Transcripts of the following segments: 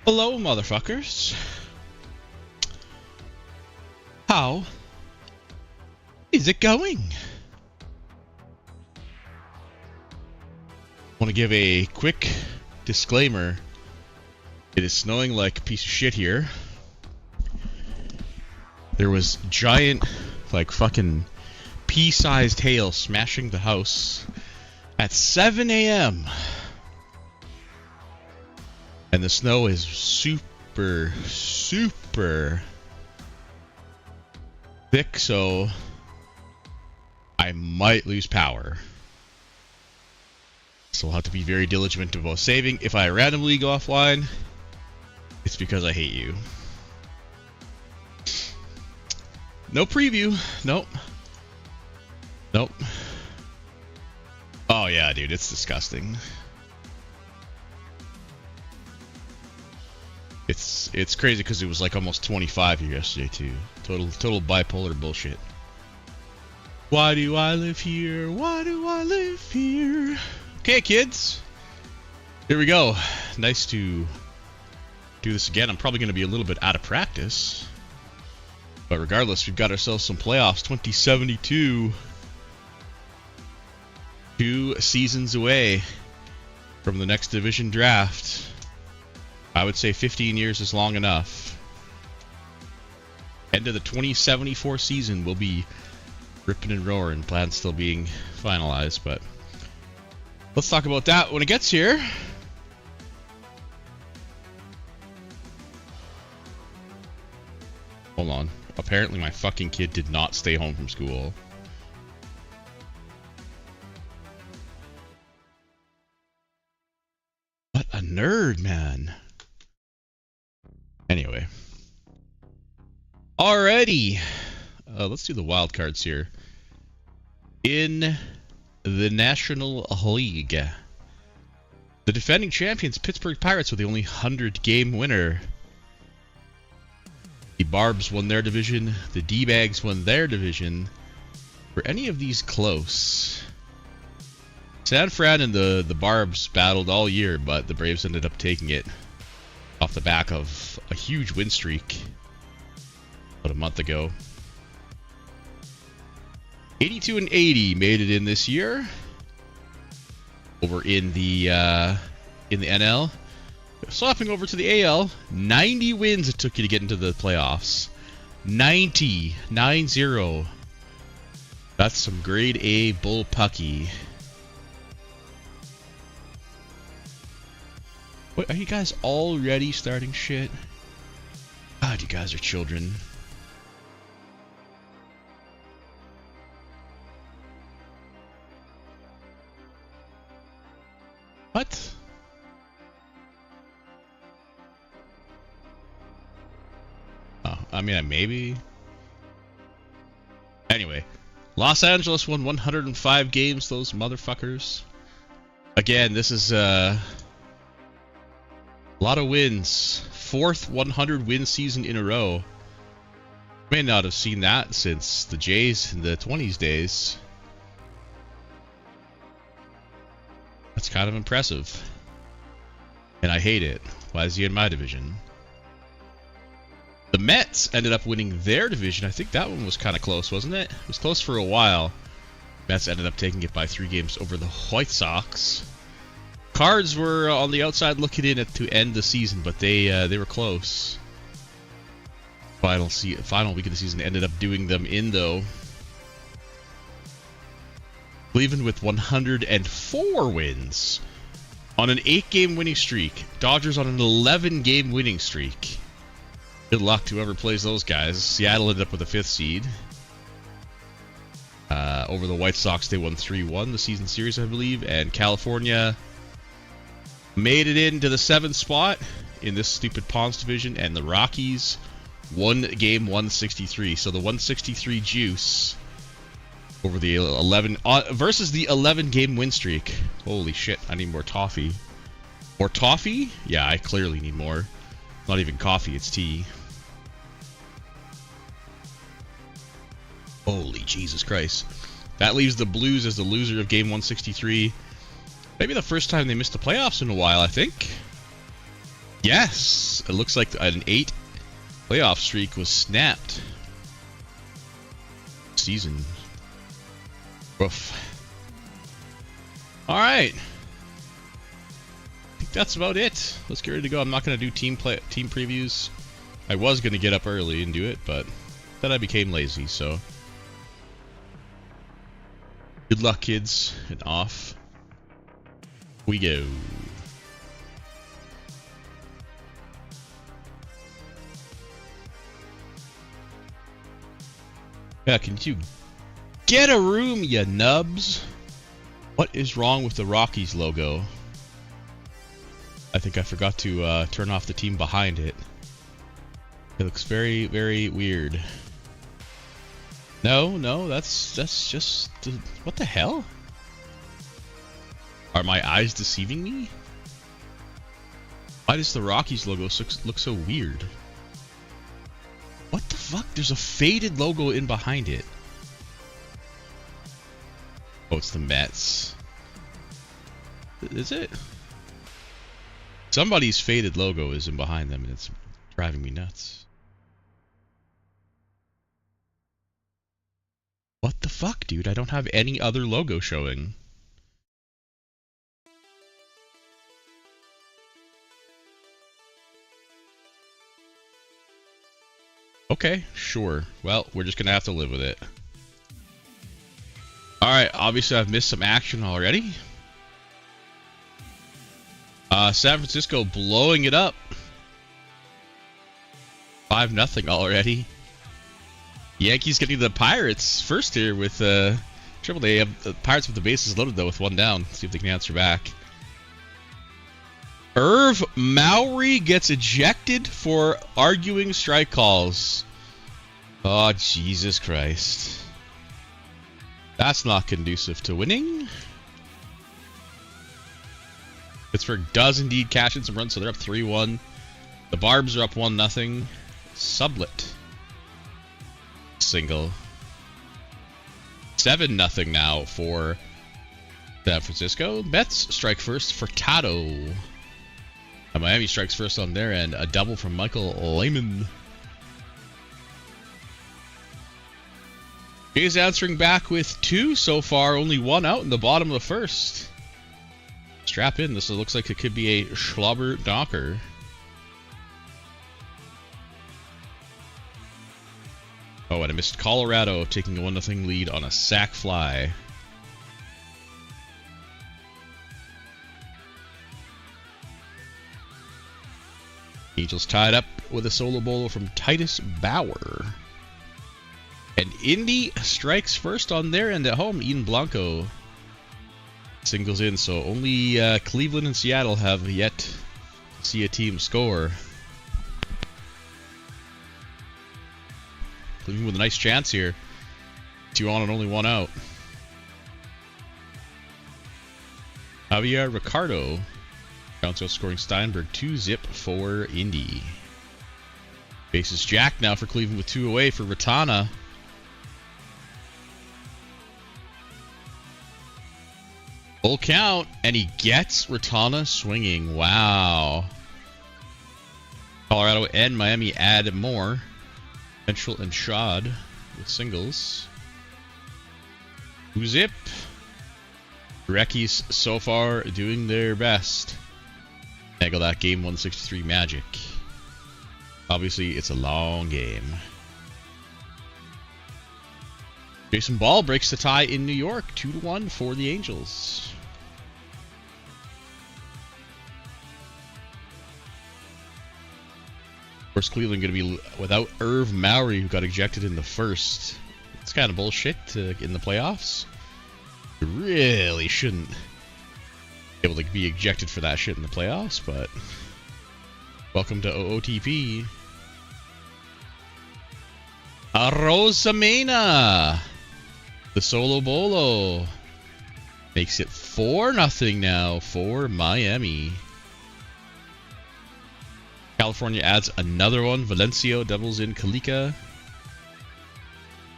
Hello, motherfuckers. How is it going? Want to give a quick disclaimer. It is snowing like a piece of shit here. There was giant, like fucking pea-sized hail smashing the house at 7 a.m. And the snow is super thick, so I might lose power. So I'll have to be very diligent about saving. If I randomly go offline, it's because I hate you. No preview. Nope. Oh yeah, dude, it's disgusting. It's crazy because it was like almost 25 here yesterday too. Total bipolar bullshit. Why do I live here? Why do I live here? Okay, kids. Here we go. Nice to do this again. I'm probably going to be a little bit out of practice. But regardless, we've got ourselves some playoffs. 2072. 2 seasons away from the next division draft. I would say 15 years is long enough. End of the 2074 season, we'll be ripping and roaring. Plans still being finalized, but let's talk about that when it gets here. Hold on. Apparently my fucking kid did not stay home from school. What a nerd, man. Anyway. Alrighty. Let's do the wild cards here. In the National League, the defending champions Pittsburgh Pirates were the only 100-game winner. The Barbs won their division. The D-Bags won their division. Were any of these close? San Fran and the Barbs battled all year, but the Braves ended up taking it off the back of a huge win streak about a month ago. 82 and 80 made it in this year. Over in the NL. Swapping over to the AL, 90 wins it took you to get into the playoffs. 9-0. That's some grade A bullpucky. What, are you guys already starting shit? God, you guys are children. What? Oh, I mean, maybe. Anyway, Los Angeles won 105 games, those motherfuckers. Again, this is a lot of wins. 4th 100-win season in a row. May not have seen that since the Jays in the 20s days. That's kind of impressive. And I hate it. Why is he in my division? The Mets ended up winning their division. I think that one was kind of close, wasn't it? It was close for a while. Mets ended up taking it by 3 games over the White Sox. Cards were on the outside looking in to end the season, but they were close. Final week of the season ended up doing them in, though. Cleveland with 104 wins on an 8-game winning streak. Dodgers on an 11-game winning streak. Good luck to whoever plays those guys. Seattle ended up with a 5th seed. Over the White Sox, they won 3-1 the season series, I believe. And California made it into the 7th spot in this stupid Ponds division. And the Rockies won game 163. So the 163 juice over the 11 versus the 11-game win streak. Holy shit! I need more toffee. More toffee? Yeah, I clearly need more. Not even coffee, it's tea. Holy Jesus Christ. That leaves the Blues as the loser of game 163. Maybe the first time they missed the playoffs in a while, I think. Yes! It looks like an 8 playoff streak was snapped. Season. Woof. Alright. I think that's about it. Let's get ready to go. I'm not going to do team previews. I was going to get up early and do it, but then I became lazy, so. Good luck, kids. And off we go. Yeah, can you get a room, you nubs? What is wrong with the Rockies logo? I think I forgot to turn off the team behind it. It looks very, very weird. No, that's just... what the hell? Are my eyes deceiving me? Why does the Rockies logo look so weird? What the fuck? There's a faded logo in behind it. Oh, it's the Mets. Is it? Somebody's faded logo is in behind them, and it's driving me nuts. What the fuck, dude? I don't have any other logo showing. Okay, sure. Well, we're just gonna have to live with it. Alright, obviously I've missed some action already. San Francisco blowing it up. 5-0 already. Yankees getting the Pirates first here with Triple A. The Pirates with the bases loaded though with one down. See if they can answer back. Irv Mowry gets ejected for arguing strike calls. Oh, Jesus Christ. That's not conducive to winning. Pittsburgh does indeed cash in some runs, so they're up 3-1. The Barbs are up 1-0. Sublet. Single. 7-0 now for San Francisco. Mets strike first for Tato. Miami strikes first on their end. A double from Michael Lehman. Jays answering back with 2 so far. Only 1 out in the bottom of the first. Strap in. This looks like it could be a Schlauber Docker. Oh, and I missed Colorado taking a 1-0 lead on a sac fly. Angels tied up with a solo bolo from Titus Bauer. And Indy strikes first on their end at home. Ian Blanco singles in, so only Cleveland and Seattle have yet to see a team score. Cleveland with a nice chance here. 2 on and only 1 out. Javier Ricardo counts out scoring Steinberg 2-0 for Indy. Bases jacked now for Cleveland with 2 away for Ratana. Full count, and he gets Ratana swinging. Wow. Colorado and Miami add more. Ventrell and Schad with singles. Zip. Rockies so far doing their best. Tangle that game 163 Magic. Obviously, it's a long game. Jason Ball breaks the tie in New York. 2-1 for the Angels. Of course, Cleveland going to be without Irv Mowry, who got ejected in the first. It's kind of bullshit in the playoffs. You really shouldn't be able to be ejected for that shit in the playoffs, but welcome to OOTP. Rosamena, the solo bolo, makes it 4-0 now for Miami. California adds another one. Valencio doubles in Kalika.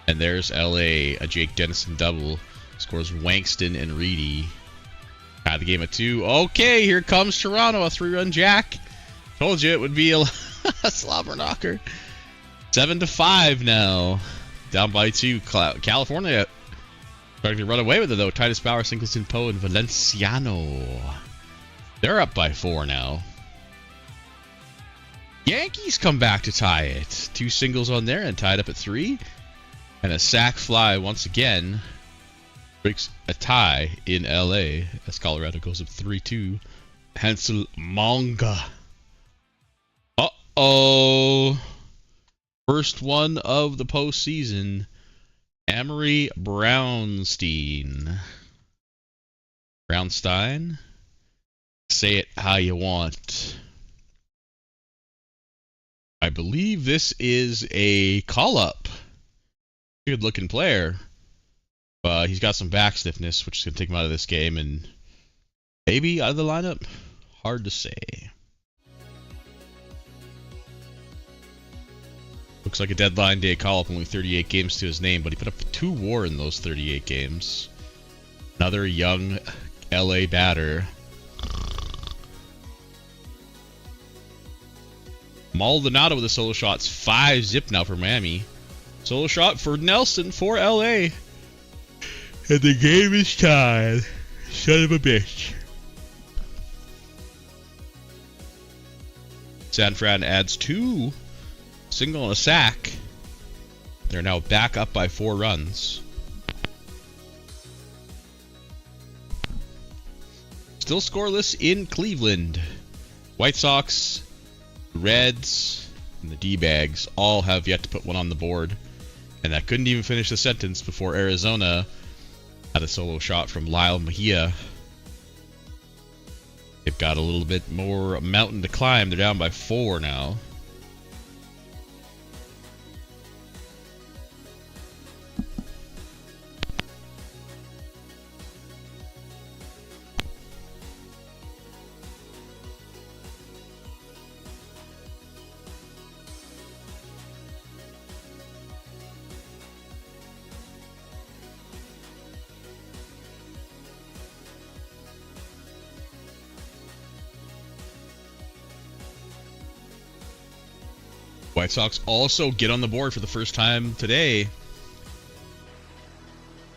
And there's LA, a Jake Dennison double. Scores Wankston and Reedy. Tied the game at 2. Okay, here comes Toronto, a 3-run jack. Told you it would be a slobber knocker. 7-5 now. Down by 2. California starting to run away with it, though. Titus Bauer, Singleton, Poe, and Valenciano. They're up by 4 now. Yankees come back to tie it. 2 singles on there and tied up at 3. And a sac fly once again breaks a tie in LA as Colorado goes up 3-2. Hansel Manga. Uh-oh. First one of the postseason. Amory Brownstein. Brownstein? Say it how you want. I believe this is a call-up. Good looking player. He's got some back stiffness, which is going to take him out of this game, and maybe out of the lineup. Hard to say. Looks like a deadline day call-up, only 38 games to his name, but he put up 2 WAR in those 38 games. Another young LA batter. Maldonado with the solo shots. 5-zip now for Miami. Solo shot for Nelson for LA. And the game is tied. Son of a bitch. San Fran adds 2. Single and a sack. They're now back up by 4 runs. Still scoreless in Cleveland. White Sox, Reds, and the D-Bags all have yet to put one on the board. And that couldn't even finish the sentence before Arizona had a solo shot from Lyle Mejia. They've got a little bit more mountain to climb. They're down by 4 now. White Sox also get on the board for the first time today.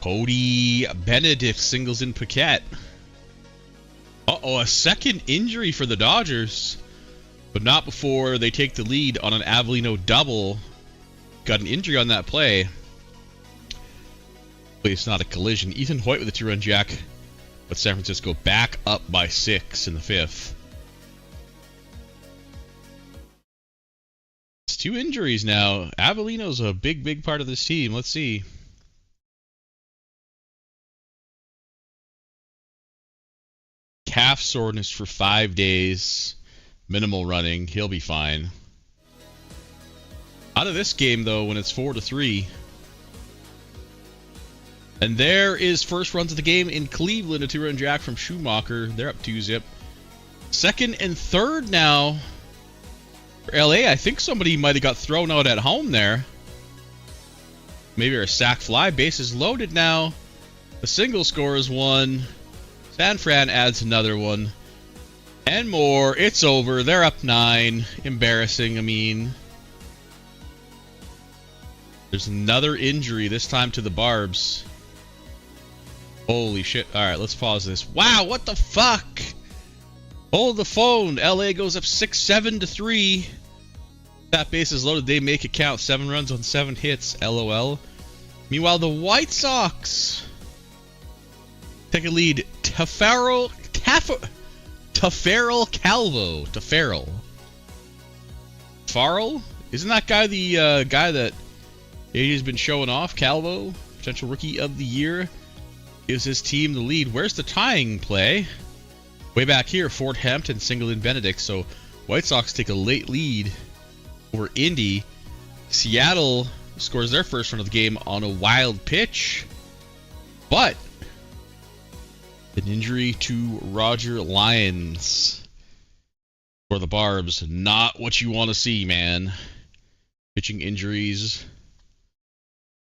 Cody Benedict singles in Paquette. Uh-oh, a second injury for the Dodgers. But not before they take the lead on an Avellino double. Got an injury on that play. But it's not a collision. Ethan Hoyt with a 2-run jack. But San Francisco back up by 6 in the 5th. 2 injuries now. Avellino's a big part of this team. Let's see. Calf soreness for 5 days. Minimal running. He'll be fine. Out of this game, though, when it's 4-3. And there is first runs of the game in Cleveland. A 2-run jack from Schumacher. They're up 2-zip. Second and third now. For LA, I think somebody might have got thrown out at home there. Maybe a sac fly. Bases loaded now. The single scores 1. San Fran adds another one. And more. It's over. They're up 9. Embarrassing, I mean. There's another injury, this time to the Barbs. Holy shit. Alright, let's pause this. Wow, what the fuck? Hold the phone. LA goes up 6-7-3. That base is loaded. They make it count. 7 runs on 7 hits. LOL. Meanwhile, the White Sox take a lead. Taffarel Calvo. Taffarel. Farrell? Isn't that guy the guy that AJ's been showing off? Calvo, potential rookie of the year, gives his team the lead. Where's the tying play? Way back here, Fort Hampton singled in Benedict, so White Sox take a late lead over Indy. Seattle scores their first run of the game on a wild pitch, but an injury to Roger Lyons for the Barbs. Not what you want to see, man. Pitching injuries,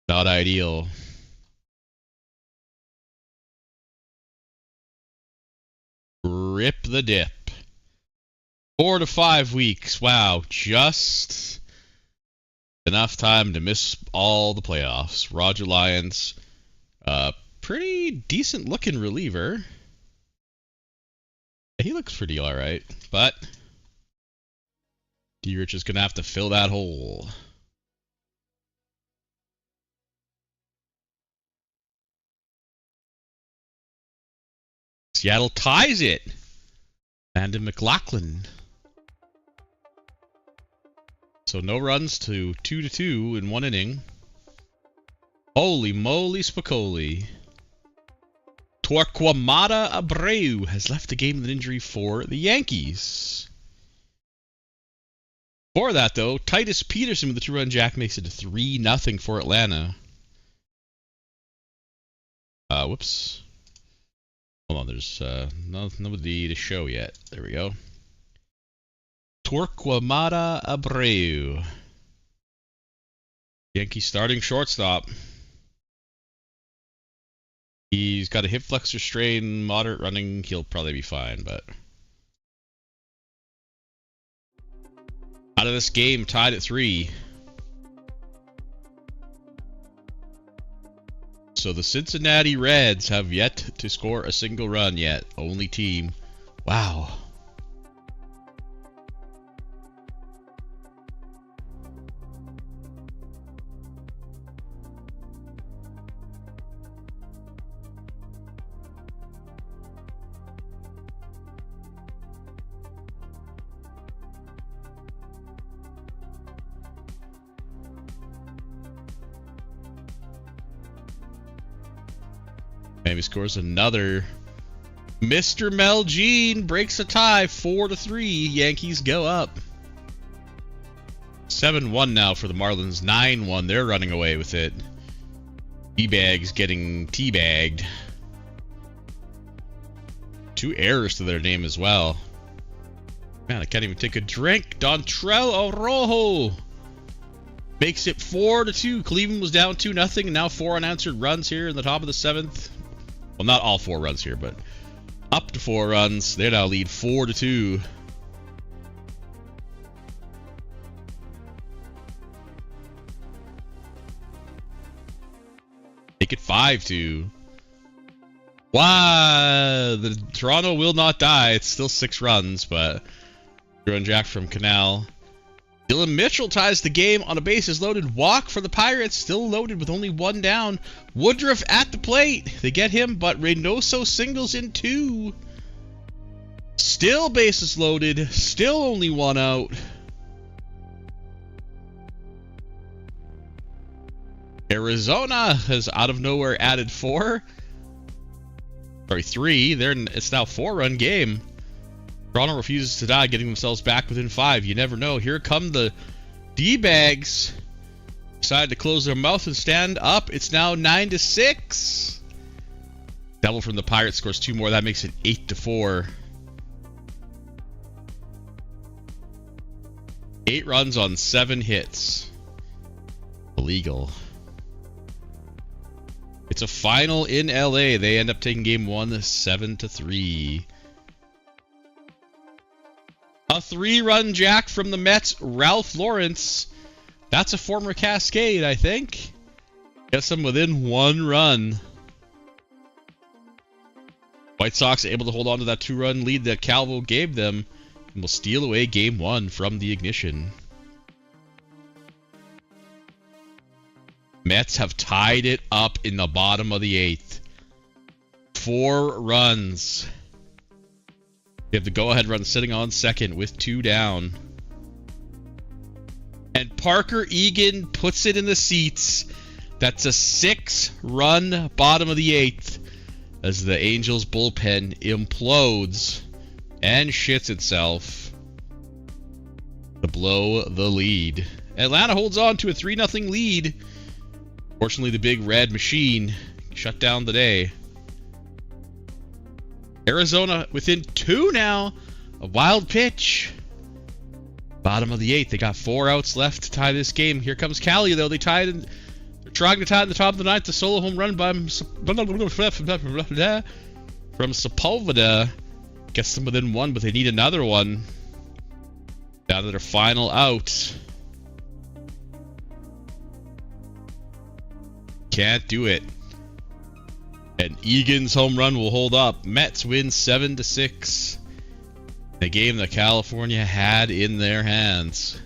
not ideal. Rip the dip. 4 to 5 weeks. Wow, just enough time to miss all the playoffs. Roger Lyons, pretty decent looking reliever. He looks pretty alright, but D-Rich is going to have to fill that hole. Seattle ties it. Landon McLaughlin. So no runs to 2-2 in 1 inning. Holy moly Spicoli. Torquemada Abreu has left the game with an injury for the Yankees. For that, though, Titus Peterson with the 2-run jack makes it 3-0 for Atlanta. Whoops. Hold on, there's nobody to show yet. There we go. Torquemada Abreu. Yankees starting shortstop. He's got a hip flexor strain, moderate running. He'll probably be fine, but out of this game, tied at 3. So the Cincinnati Reds have yet to score a single run yet. Only team. Wow. Miami scores another. Mr. Mel Jean breaks a tie, 4-3. Yankees go up. 7-1 now for the Marlins. 9-1. They're running away with it. D-Bags getting teabagged. 2 errors to their name as well. Man, I can't even take a drink. Dontrell Orojo makes it 4-2. Cleveland was down 2-0, and now 4 unanswered runs here in the top of the 7th. Well, not all 4 runs here, but up to 4 runs. They now lead 4-2. Make it 5-2. Wow, the Toronto will not die. It's still 6 runs, but run jack from Canal. Dylan Mitchell ties the game on a bases loaded walk for the Pirates. Still loaded with only 1 down. Woodruff at the plate. They get him, but Reynoso singles in 2. Still bases loaded. Still only 1 out. Arizona has out of nowhere added 4. Sorry, 3. It's now a 4-run game. Toronto refuses to die, getting themselves back within 5. You never know. Here come the D-Bags. Decided to close their mouth and stand up. It's now 9-6. Double from the Pirates scores 2 more. That makes it 8-4. 8 runs on 7 hits. Illegal. It's a final in LA. They end up taking game 1 7-3. A 3-run jack from the Mets, Ralph Lawrence. That's a former Cascade, I think. Gets them within 1 run. White Sox able to hold on to that 2-run lead that Calvo gave them and will steal away game 1 from the Ignition. Mets have tied it up in the bottom of the 8th. 4 runs. They have the go-ahead run sitting on second with 2 down. And Parker Egan puts it in the seats. That's a 6-run bottom of the 8th as the Angels bullpen implodes and shits itself to blow the lead. Atlanta holds on to a 3-0 lead. Fortunately, the big red machine shut down the day. Arizona within 2 now. A wild pitch. Bottom of the 8th. They got 4 outs left to tie this game. Here comes Cali, though. They're trying to tie in the top of the 9th. A solo home run by from Sepulveda. Gets them within 1, but they need another one. Down to their final out. Can't do it. And Egan's home run will hold up. Mets win 7-6. The game that California had in their hands.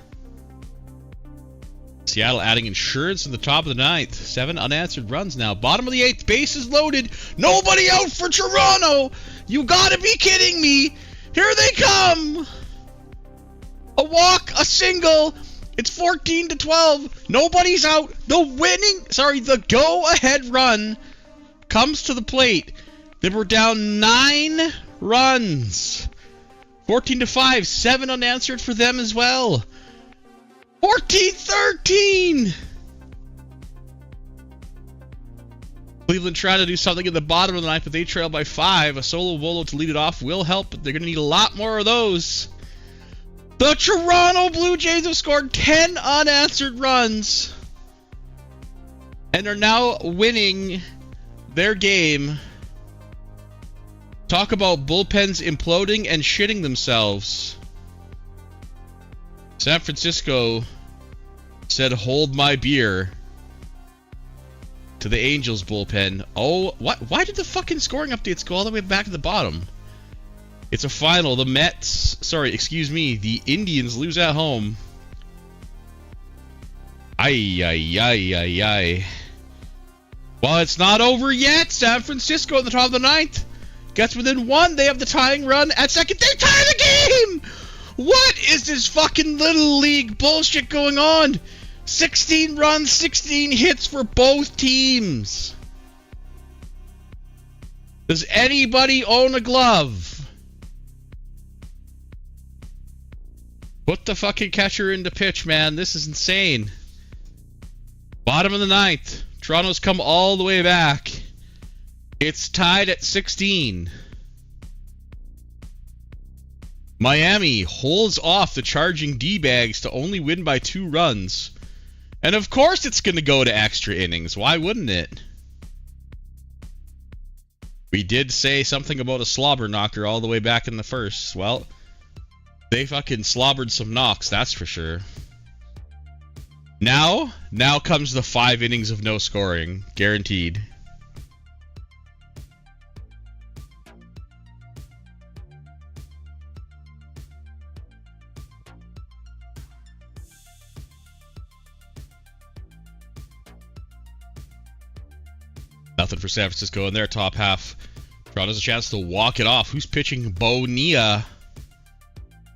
Seattle adding insurance in the top of the ninth. 7 unanswered runs now. Bottom of the 8th. Bases loaded. Nobody out for Toronto. You gotta be kidding me. Here they come. A walk, a single. It's 14-12. Nobody's out. The go-ahead run comes to the plate. They were down 9 runs. 14-5. 7 unanswered for them as well. 14-13. Cleveland trying to do something in the bottom of the ninth, but they trail by 5. A solo Volo to lead it off will help, but they're going to need a lot more of those. The Toronto Blue Jays have scored 10 unanswered runs and are now winning their game. Talk about bullpens imploding and shitting themselves. San Francisco said, "Hold my beer," to the Angels bullpen. Oh, what? Why did the fucking scoring updates go all the way back to the bottom? It's a final. The the Indians lose at home. Ay. Well, it's not over yet. San Francisco at the top of the ninth gets within 1. They have the tying run at second. They tie the game! What is this fucking little league bullshit going on? 16 runs, 16 hits for both teams. Does anybody own a glove? Put the fucking catcher into pitch, man. This is insane. Bottom of the ninth. Toronto's come all the way back. It's tied at 16. Miami holds off the charging D-bags to only win by 2 runs. And of course it's going to go to extra innings. Why wouldn't it? We did say something about a slobber knocker all the way back in the first. Well, they fucking slobbered some knocks, that's for sure. Now comes the 5 innings of no scoring. Guaranteed. Nothing for San Francisco in their top half. Toronto's a chance to walk it off. Who's pitching? Bonilla.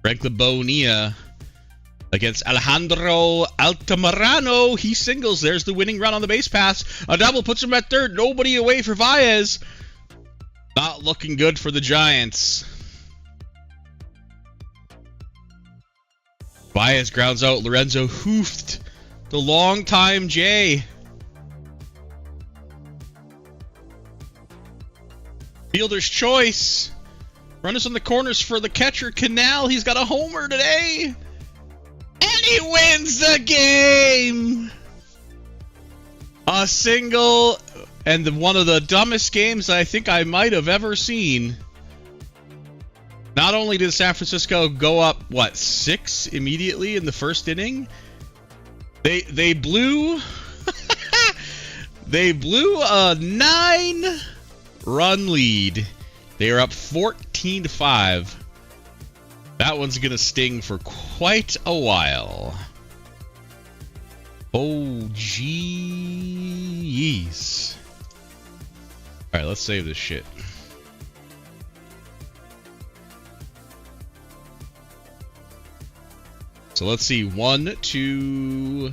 Franklin Bonilla against Alejandro Altamirano. He singles. There's the winning run on the base pass. A double puts him at third. Nobody away for Baez. Not looking good for the Giants. Baez grounds out. Lorenzo hoofed the long-time J. Fielder's choice. Runners on the corners for the catcher, Canal. He's got a homer today. And he wins the game. A single, and one of the dumbest games I think I might have ever seen. Not only did San Francisco go up, 6 immediately in the first inning, they blew they blew a 9-run lead. They are up 14-5. That one's gonna sting for quite a while. Oh, jeez. All right, let's save this shit. So let's see. 1, 2,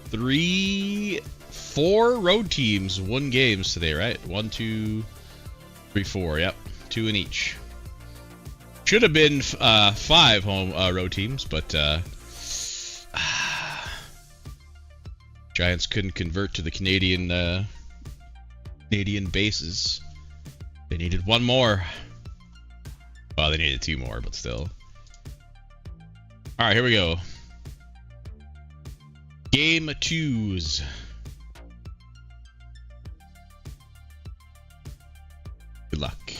3, 4 road teams won games today, right? 1, 2, 3, 4. Yep, 2 in each. Should have been 5 home road teams, but Giants couldn't convert to the Canadian bases. They needed 1 more. Well, they needed 2 more, but still. All right, here we go. Game 2s. Good luck.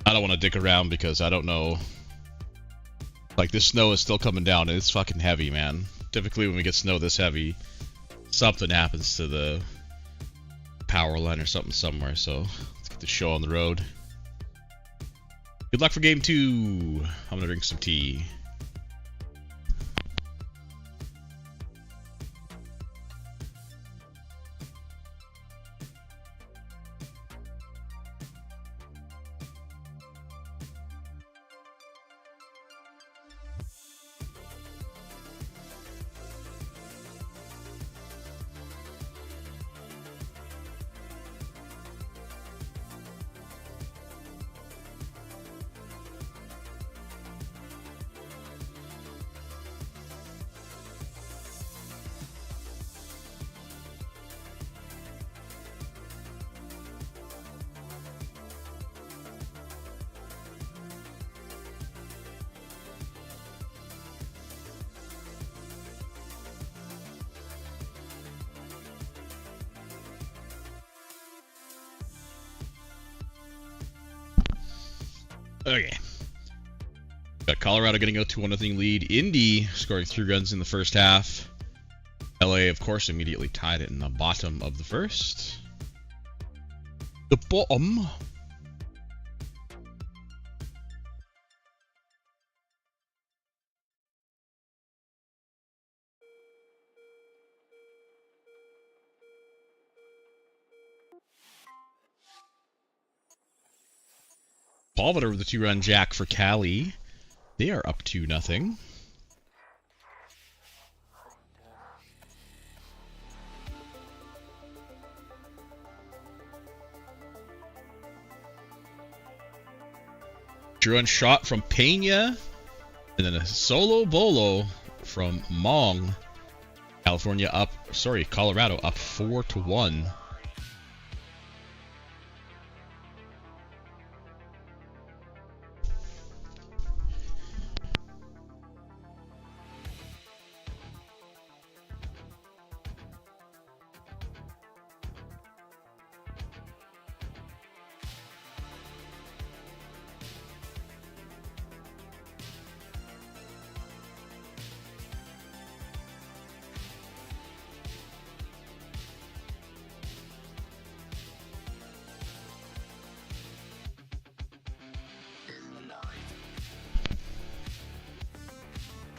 I don't want to dick around because I don't know Like, this snow is still coming down, and it's fucking heavy, man. Typically, when we get snow this heavy, something happens to the power line or something somewhere, so let's get the show on the road. Good luck for game 2. I'm gonna drink some tea. Okay. Got Colorado getting a 2-0 lead. Indy scoring 3 runs in the first half. LA, of course, immediately tied it in the bottom of the first. The bottom. Palmer with the 2-run jack for Cali. They are up 2-0. Two-run shot from Pena, and then a solo bolo from Mong. Colorado up 4-1.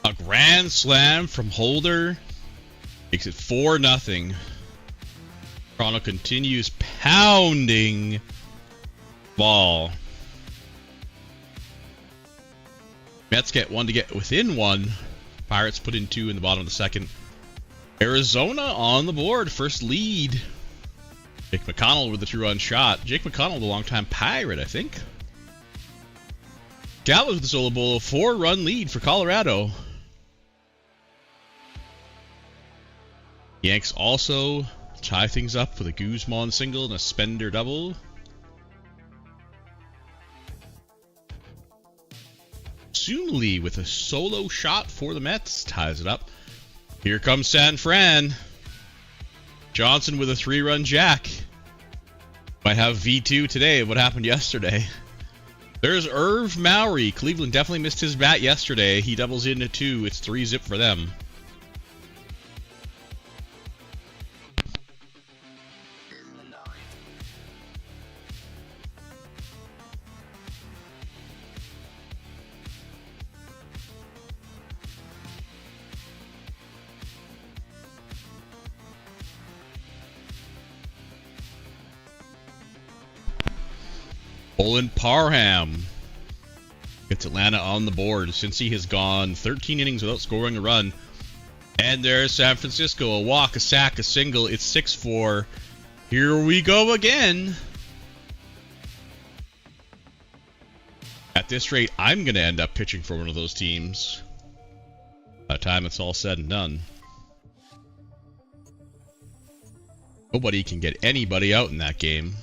A grand slam from Holder makes it 4-0. Toronto continues pounding ball. Mets get one to get within one. Pirates put in 2 in the bottom of the second. Arizona on the board, first lead. Jake McConnell with the 2-run shot. Jake McConnell, the longtime Pirate, I think. Gallows with the solo bolo, 4-run lead for Colorado. Yanks also tie things up with a Guzman single and a Spender double. Soonly with a solo shot for the Mets ties it up. Here comes San Fran. Johnson with a 3-run jack. Might have V2 today of what happened yesterday. There's Irv Mowry. Cleveland definitely missed his bat yesterday. He doubles into 2. It's 3-zip for them. Olin Parham gets Atlanta on the board since he has gone 13 innings without scoring a run. And there's San Francisco, a walk, a sack, a single. It's 6-4. Here we go again. At this rate, I'm going to end up pitching for one of those teams by the time it's all said and done. Nobody can get anybody out in that game.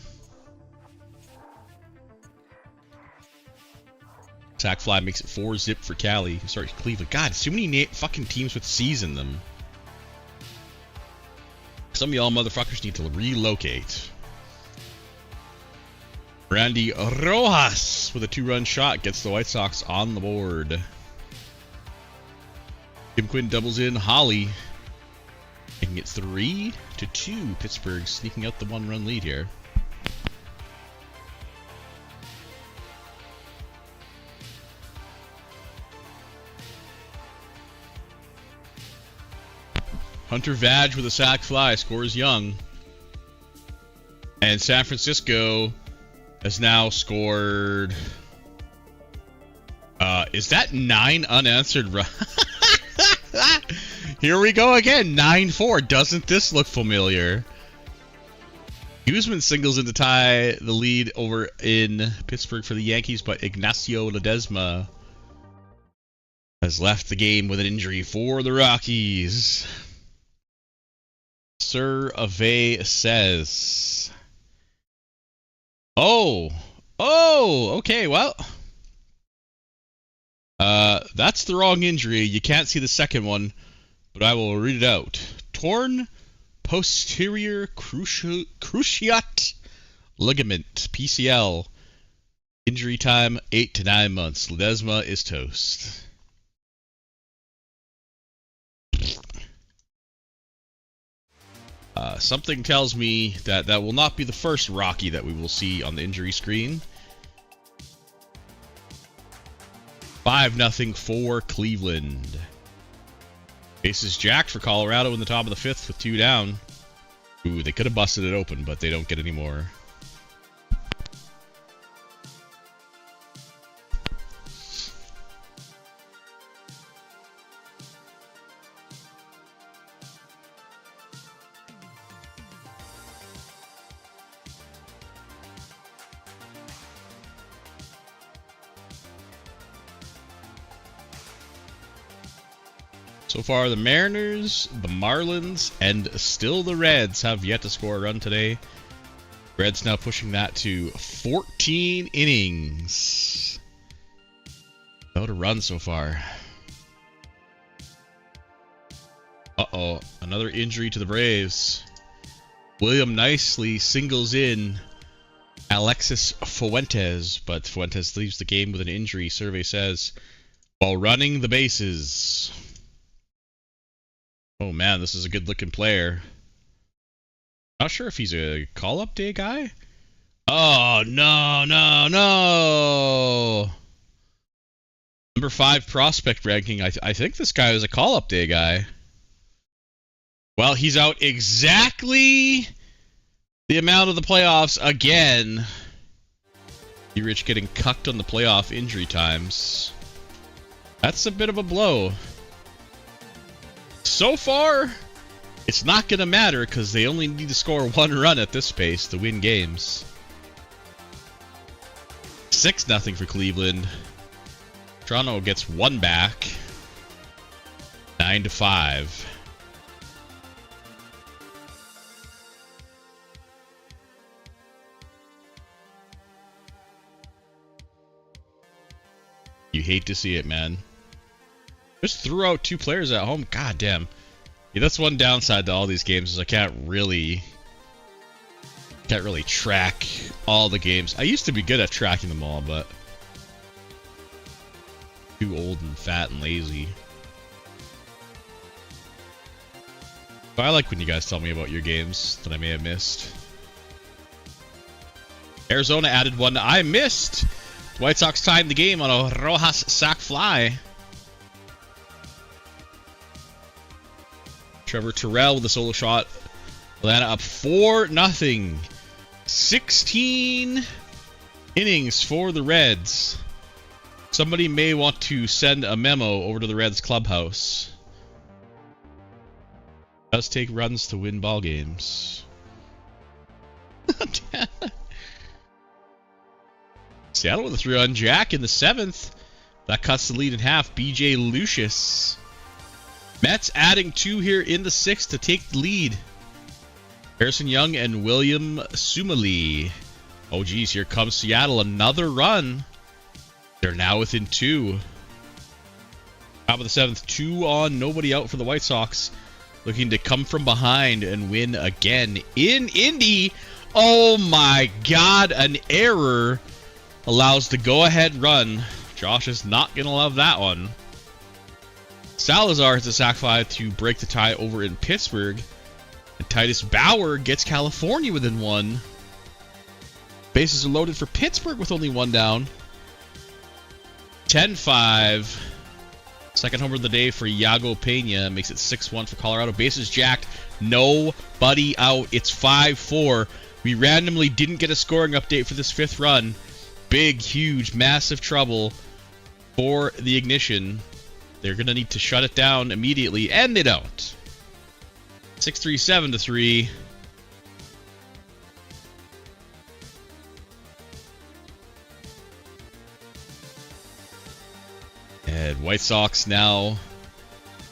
Sack fly makes it 4-zip for Cleveland. God, too many fucking teams with C's in them. Some of y'all motherfuckers need to relocate. Randy Rojas with a 2-run shot gets the White Sox on the board. Kim Quinn doubles in. Holly making it 3-2. Pittsburgh sneaking out the 1-run lead here. Hunter Vadge with a sac fly scores young. And San Francisco has now scored... is that 9 unanswered runs? Here we go again. 9-4. Doesn't this look familiar? Guzman singles in to tie the lead over in Pittsburgh for the Yankees, but Ignacio Ledesma has left the game with an injury for the Rockies. Sir Ave says... okay, well... that's the wrong injury. You can't see the second one, but I will read it out. Torn posterior cruciate ligament, PCL. Injury time 8 to 9 months. Ledesma is toast. Something tells me that that will not be the first Rocky that we will see on the injury screen. 5-0 for Cleveland. Bases jacked for Colorado in the top of the 5th with 2 down. Ooh, they could have busted it open, but they don't get any more. So far, the Mariners, the Marlins, and still the Reds have yet to score a run today. Reds now pushing that to 14 innings. Without a run so far. Uh-oh, another injury to the Braves. William Nicely singles in Alexis Fuentes, but Fuentes leaves the game with an injury, survey says, while running the bases. Oh man, this is a good-looking player. Not sure if he's a call-up day guy. Oh, no. Number 5 prospect ranking. I think this guy is a call-up day guy. Well, he's out exactly the amount of the playoffs again. Rich getting cucked on the playoff injury times. That's a bit of a blow. So far, it's not going to matter because they only need to score 1 run at this pace to win games. 6-0 for Cleveland. Toronto gets 1 back. 9-5. You hate to see it, man. Just threw out 2 players at home. God damn. Yeah, that's one downside to all these games is I can't really track all the games. I used to be good at tracking them all, but too old and fat and lazy. But I like when you guys tell me about your games that I may have missed. Arizona added one I missed. The White Sox tied the game on a Rojas sac fly. Trevor Terrell with a solo shot. Atlanta up 4-0. 16 innings for the Reds. Somebody may want to send a memo over to the Reds clubhouse. It does take runs to win ball games. Seattle with a 3-run jack in the 7th. That cuts the lead in half. BJ Lucius. Mets adding 2 here in the 6th to take the lead. Harrison Young and William Sumali. Oh geez, here comes Seattle. Another run. They're now within 2. Top of the 7th, 2 on, nobody out for the White Sox. Looking to come from behind and win again in Indy. Oh my God, an error allows the go-ahead run. Josh is not going to love that one. Salazar hits a sac fly to break the tie over in Pittsburgh. And Titus Bauer gets California within one. Bases are loaded for Pittsburgh with only one down. 10-5. Second homer of the day for Iago Pena. Makes it 6-1 for Colorado. Bases jacked. Nobody out. It's 5-4. We randomly didn't get a scoring update for this fifth run. Big, huge, massive trouble for the Ignition. They're going to need to shut it down immediately, and they don't. 6-3, 7-3. And White Sox now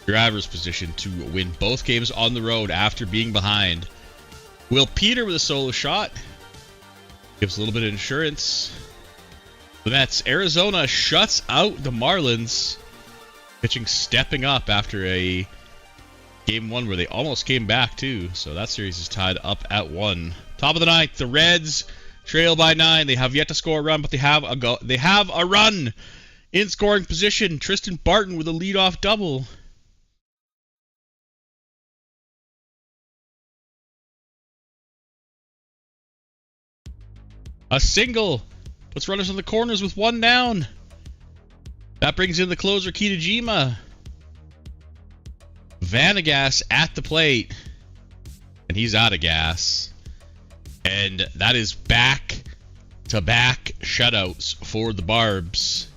driver's position to win both games on the road after being behind. Will Peter with a solo shot. Gives a little bit of insurance. The Mets. Arizona shuts out the Marlins. Pitching stepping up after a game one where they almost came back too. So that series is tied up at 1. Top of the ninth, the Reds trail by 9. They have yet to score a run, but they have a run in scoring position. Tristan Barton with a leadoff double. A single puts runners on the corners with one down. That brings in the closer, Kitajima. Vanegas at the plate. And he's out of gas. And that is back-to-back shutouts for the Barbs.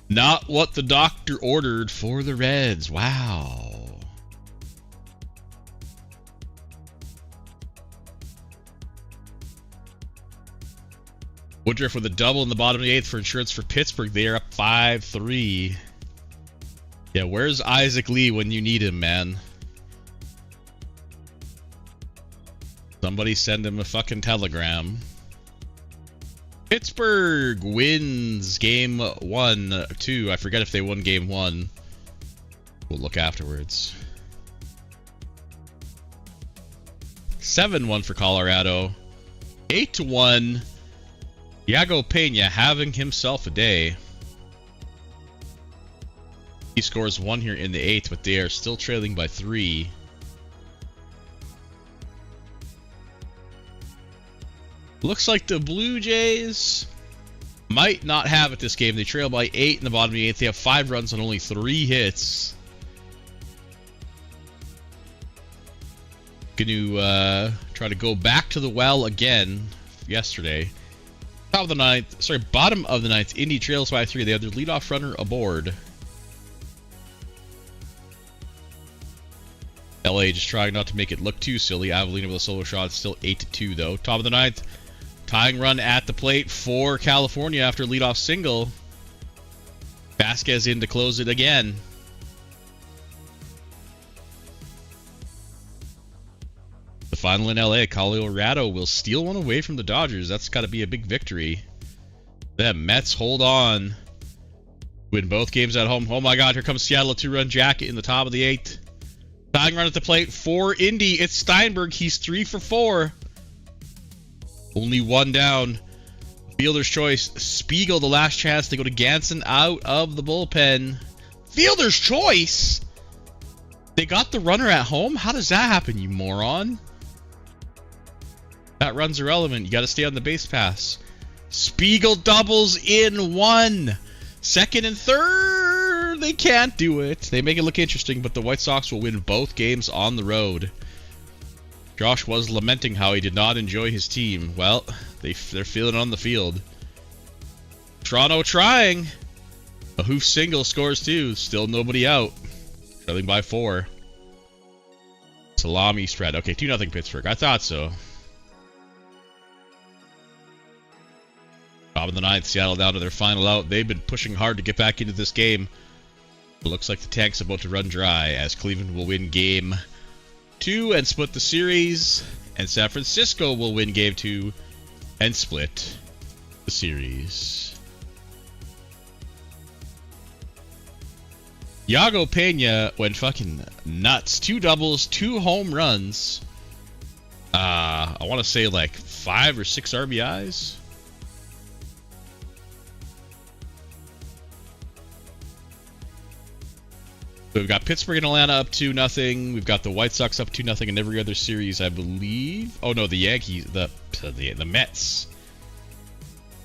Not what the doctor ordered for the Reds. Wow. Woodruff with a double in the bottom of the 8th for insurance for Pittsburgh. They are up 5-3. Yeah, where's Isaac Lee when you need him, man? Somebody send him a fucking telegram. Pittsburgh wins game 1, 2. I forget if they won game 1. We'll look afterwards. 7-1 for Colorado. 8-1. Iago Pena having himself a day. He scores 1 here in the 8th, but they are still trailing by 3. Looks like the Blue Jays might not have it this game. They trail by 8 in the bottom of the 8th. They have 5 runs on only 3 hits. Gonna try to go back to the well again yesterday. Top of the 9th, sorry, bottom of the 9th, Indy trails by 3. They have their leadoff runner aboard. LA just trying not to make it look too silly. Avelino with a solo shot, still 8-2 though. Top of the 9th, tying run at the plate for California after leadoff single. Vasquez in to close it again. The final in LA, Colorado will steal one away from the Dodgers. That's got to be a big victory. The Mets hold on. Win both games at home. Oh my god, here comes Seattle, a 2-run jacket in the top of the 8th. Tying run at the plate for Indy. It's Steinberg. He's 3 for 4. Only 1 down. Fielder's choice. Spiegel, the last chance. They go to Ganson out of the bullpen. Fielder's choice? They got the runner at home? How does that happen, you moron? That run's irrelevant. You got to stay on the base pass. Spiegel doubles in 1. Second and third. They can't do it. They make it look interesting, but the White Sox will win both games on the road. Josh was lamenting how he did not enjoy his team. Well, they're feeling it on the field. Toronto trying. A hoof single scores 2. Still nobody out. Trailing by 4. Salami spread. Okay, 2-0 Pittsburgh. I thought so. Top of the 9th, Seattle down to their final out. They've been pushing hard to get back into this game. It looks like the tank's about to run dry as Cleveland will win game 2 and split the series. And San Francisco will win game 2 and split the series. Iago Pena went fucking nuts. 2 doubles, 2 home runs. I want to say like 5 or 6 RBIs. We've got Pittsburgh and Atlanta up 2-0. We've got the White Sox up 2-0 in every other series, I believe. Oh no, the Yankees, the Mets.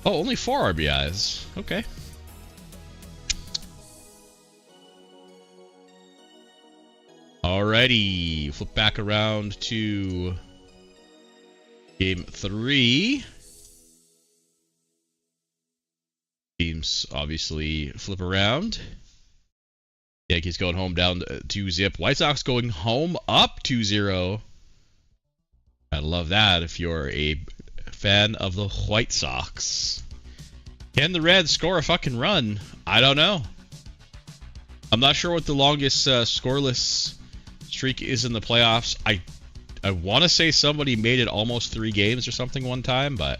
Oh, only 4 RBIs. Okay. Alrighty, flip back around to Game 3. Teams obviously flip around. Yankees going home down 2-0. White Sox going home up 2-0. I love that if you're a fan of the White Sox. Can the Reds score a fucking run? I don't know. I'm not sure what the longest scoreless streak is in the playoffs. I want to say somebody made it almost 3 games or something one time, but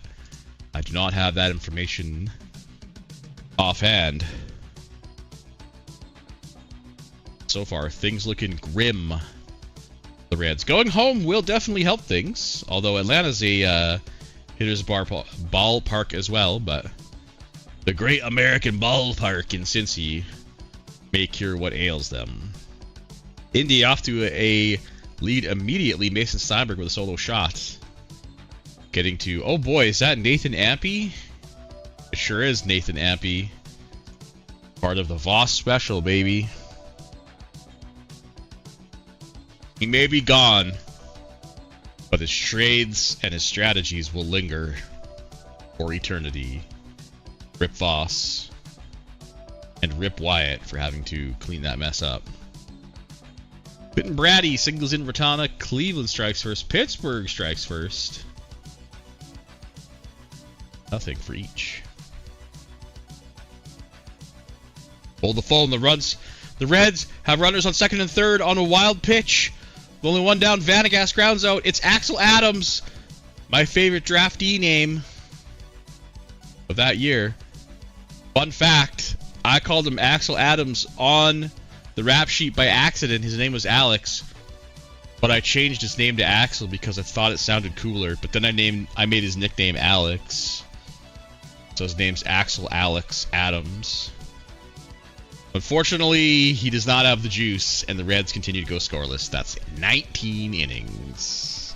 I do not have that information offhand. So far, things looking grim. The Reds going home will definitely help things, although Atlanta's a hitter's ballpark as well, but the great American ballpark in Cincy may cure what ails them. Indy off to a lead immediately. Mason Steinberg with a solo shot. Getting to, oh boy, is that Nathan Ampey? It sure is Nathan Ampey. Part of the Voss special, baby. He may be gone, but his trades and his strategies will linger for eternity. Rip Voss. And rip Wyatt for having to clean that mess up. Quentin Brady singles in Ratana. Cleveland strikes first. Pittsburgh strikes first. Nothing for each. Hold the phone. The Reds have runners on second and third on a wild pitch. Only one down. Vanagas grounds out. It's Axel Adams. My favorite draftee name of that year. Fun fact. I called him Axel Adams on the rap sheet by accident. His name was Alex. But I changed his name to Axel because I thought it sounded cooler. But then I made his nickname Alex. So his name's Axel Alex Adams. Unfortunately, he does not have the juice, and the Reds continue to go scoreless. That's 19 innings.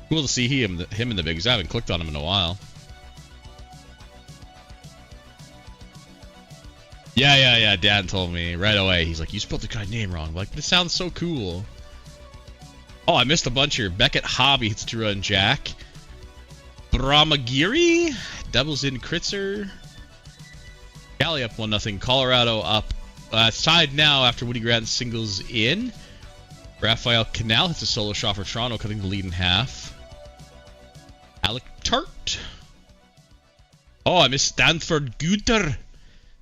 Cool to see him in the bigs. I haven't clicked on him in a while. Yeah. Dad told me right away. He's like, you spelled the guy's name wrong. I'm like, but it sounds so cool. Oh, I missed a bunch here. Beckett Hobby hits 2-run jack. Brahmagiri doubles in Kritzer. Cali up 1-0. Colorado up. It's tied now after Woody Grant singles in. Rafael Canal hits a solo shot for Toronto, cutting the lead in half. Alec Tart. Oh, I missed Stanford Guter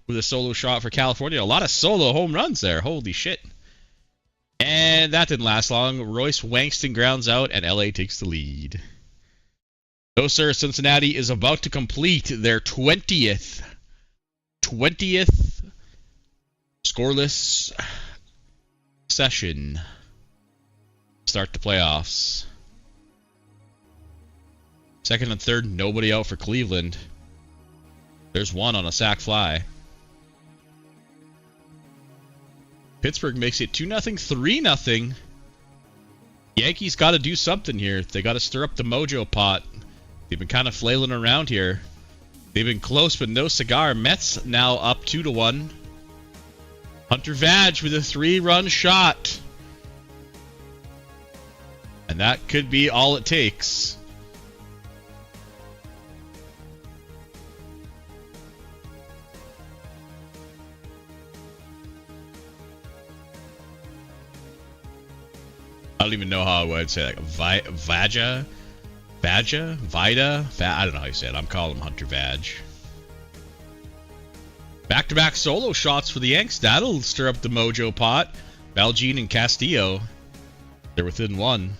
with a solo shot for California. A lot of solo home runs there. Holy shit. And that didn't last long. Royce Wangston grounds out, and LA takes the lead. No, sir. Cincinnati is about to complete their 20th scoreless session. Start the playoffs. Second and third, nobody out for Cleveland. There's one on a sac fly. Pittsburgh makes it 2-0, 3-0. Yankees got to do something here. They got to stir up the mojo pot. They've been kind of flailing around here. They've been close, but no cigar. Mets now up 2-1. Hunter Vadge with a 3-run shot. And that could be all it takes. I don't even know how I would say that. Vaja? Vida? I don't know how you say it. I'm calling him Hunter Vadge. Back-to-back solo shots for the Yanks. That'll stir up the mojo pot. Valjean and Castillo. They're within one.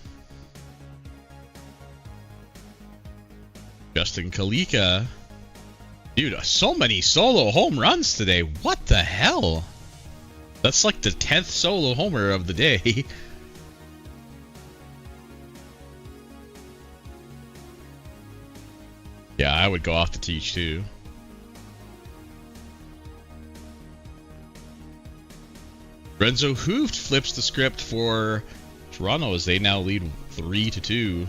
Justin Kalika. Dude, so many solo home runs today. What the hell? That's like the 10th solo homer of the day. Yeah, I would go off the teach too. Renzo Hooft flips the script for Toronto as they now lead 3-2.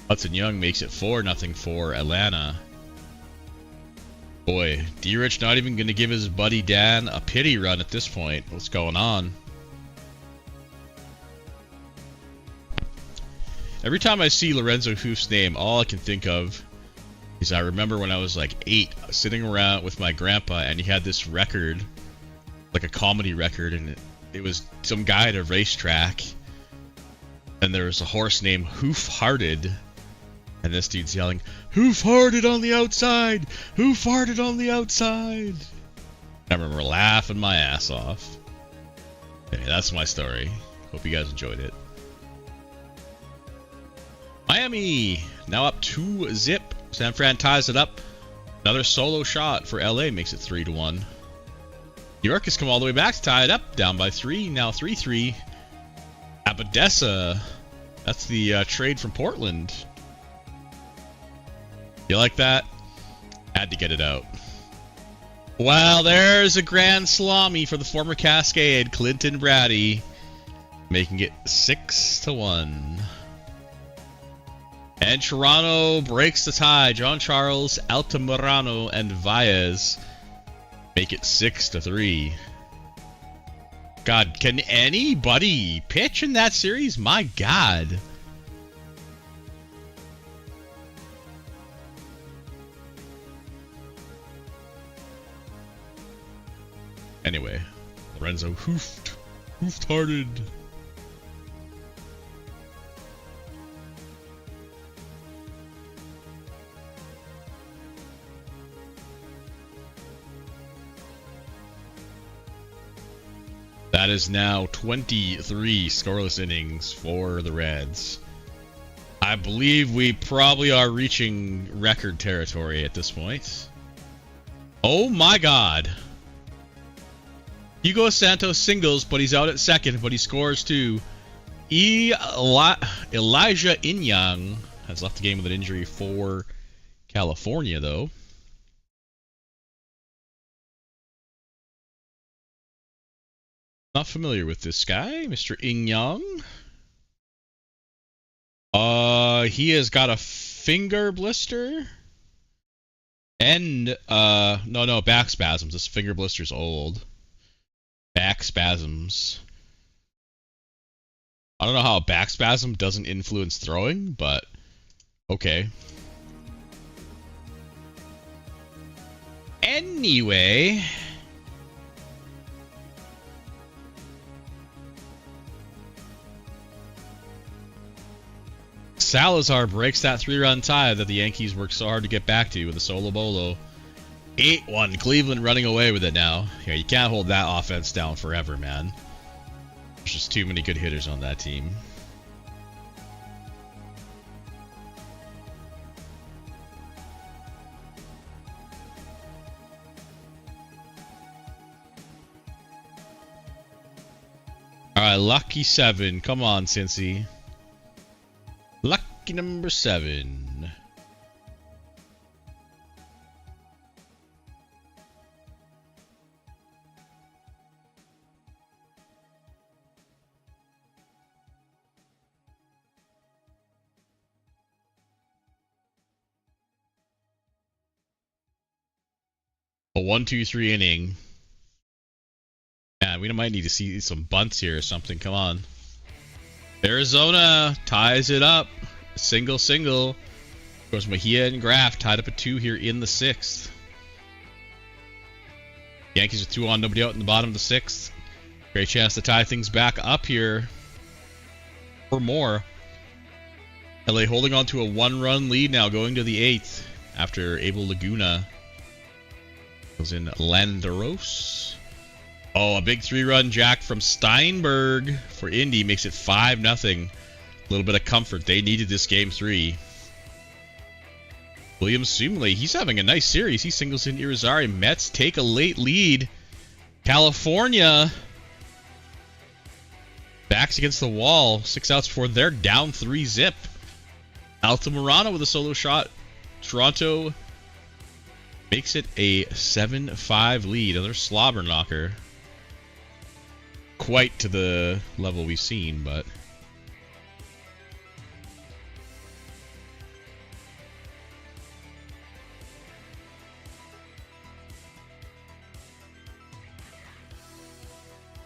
Hudson Young makes it 4-0 for Atlanta. Boy, D-Rich not even going to give his buddy Dan a pity run at this point. What's going on? Every time I see Lorenzo Hooft's name, all I can think of is I remember when I was like 8, sitting around with my grandpa, and he had this record, like a comedy record, and it was some guy at a racetrack, and there was a horse named Hoof-Hearted, and this dude's yelling, "Hoof-Hearted on the outside! Hoof-Hearted on the outside!" I remember laughing my ass off. Okay, that's my story. Hope you guys enjoyed it. Miami now up 2-0. San Fran ties it up. Another solo shot for LA makes it 3-1. New York has come all the way back to tie it up, down by 3, now 3-3. Abadessa, that's the trade from Portland. You like that? Had to get it out. Well, there's a grand salami for the former Cascade, Clinton Brady, making it 6-1. And Toronto breaks the tie. John Charles, Altamirano, and Valles make it 6-3. God, can anybody pitch in that series? My God. Anyway, Lorenzo Hooft-Hearted. That is now 23 scoreless innings for the Reds. I believe we probably are reaching record territory at this point. Oh my God. Hugo Santos singles, but he's out at second, but he scores too. Elijah Inyang has left the game with an injury for California, though. Not familiar with this guy, Mr. Inyang. He has got a finger blister. And, no, back spasms. This finger blister's old. Back spasms. I don't know how a back spasm doesn't influence throwing, but okay. Anyway, Salazar breaks that 3-run tie that the Yankees worked so hard to get back to with a solo bolo. 8-1. Cleveland running away with it now. Yeah, you can't hold that offense down forever, man. There's just too many good hitters on that team. Alright, lucky 7. Come on, Cincy. Lucky number 7. A 1-2-3 inning. Yeah, we might need to see some bunts here or something. Come on. Arizona ties it up. Single. Of course, Mejia and Graff tied up at 2 here in the 6th. Yankees with 2 on, nobody out in the bottom of the 6th. Great chance to tie things back up here or more. LA holding on to a 1-run lead now, going to the 8th after Abel Laguna goes in Landeros. Oh, a big 3-run jack from Steinberg for Indy makes it 5-0. A little bit of comfort. They needed this game 3. William Sumley, he's having a nice series. He singles in Irizarry. Mets take a late lead. California backs against the wall. 6 outs before they're down 3-zip. Altamirano with a solo shot. Toronto makes it a 7-5 lead. Another slobber knocker. Quite to the level we've seen, but...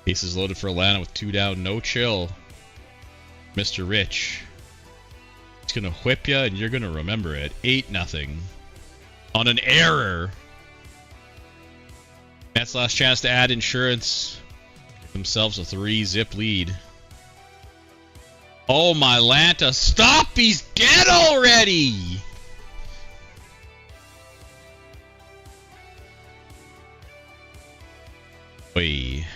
Bases loaded for Atlanta with 2 down, no chill. Mr. Rich. He's going to whip you, and you're going to remember it. 8-0. On an error. Mets last chance to add insurance. Give themselves a 3-zip lead. Oh, my Lanta. Stop! He's dead already! Wait.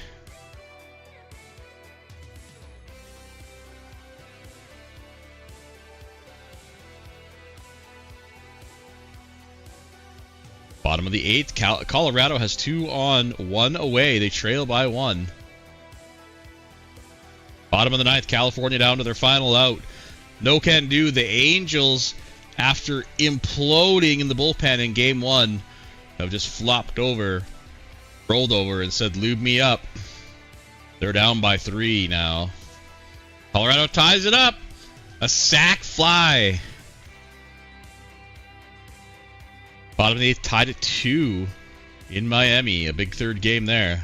Bottom of the 8th, Colorado has 2 on, 1 away. They trail by 1. Bottom of the 9th, California down to their final out. No can do. The Angels, after imploding in the bullpen in Game 1, have just flopped over, rolled over, and said, lube me up. They're down by 3 now. Colorado ties it up. A sac fly. Bottom of the 8th, tied at 2 in Miami. A big third game there.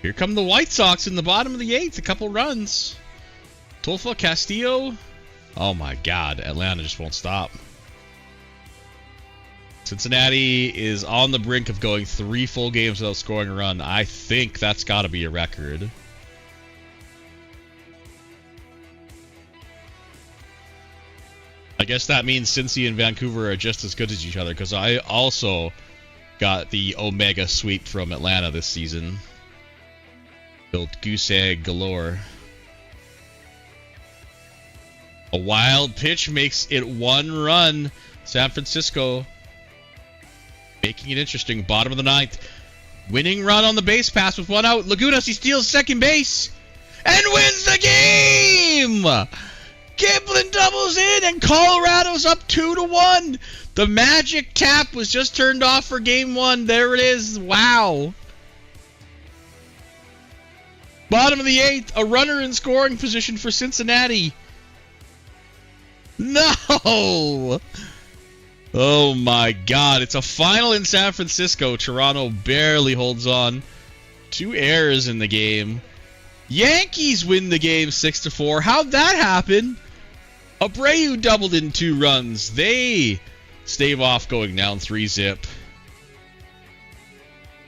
Here come the White Sox in the bottom of the 8th. A couple runs. Tolfa, Castillo. Oh my God. Atlanta just won't stop. Cincinnati is on the brink of going 3 full games without scoring a run. I think that's got to be a record. I guess that means Cincy and Vancouver are just as good as each other, because I also got the Omega sweep from Atlanta this season. Built goose egg galore. A wild pitch makes it 1 run. San Francisco making it interesting. Bottom of the 9th. Winning run on the base pass with 1 out. Lagunas, he steals second base and wins the game! Giblin doubles in, and Colorado's up 2-1. The magic tap was just turned off for Game 1. There it is. Wow. Bottom of the 8th, a runner in scoring position for Cincinnati. No! Oh my God. It's a final in San Francisco. Toronto barely holds on. 2 errors in the game. Yankees win the game 6-4. How'd that happen? Abreu doubled in 2 runs. They stave off going down 3-zip.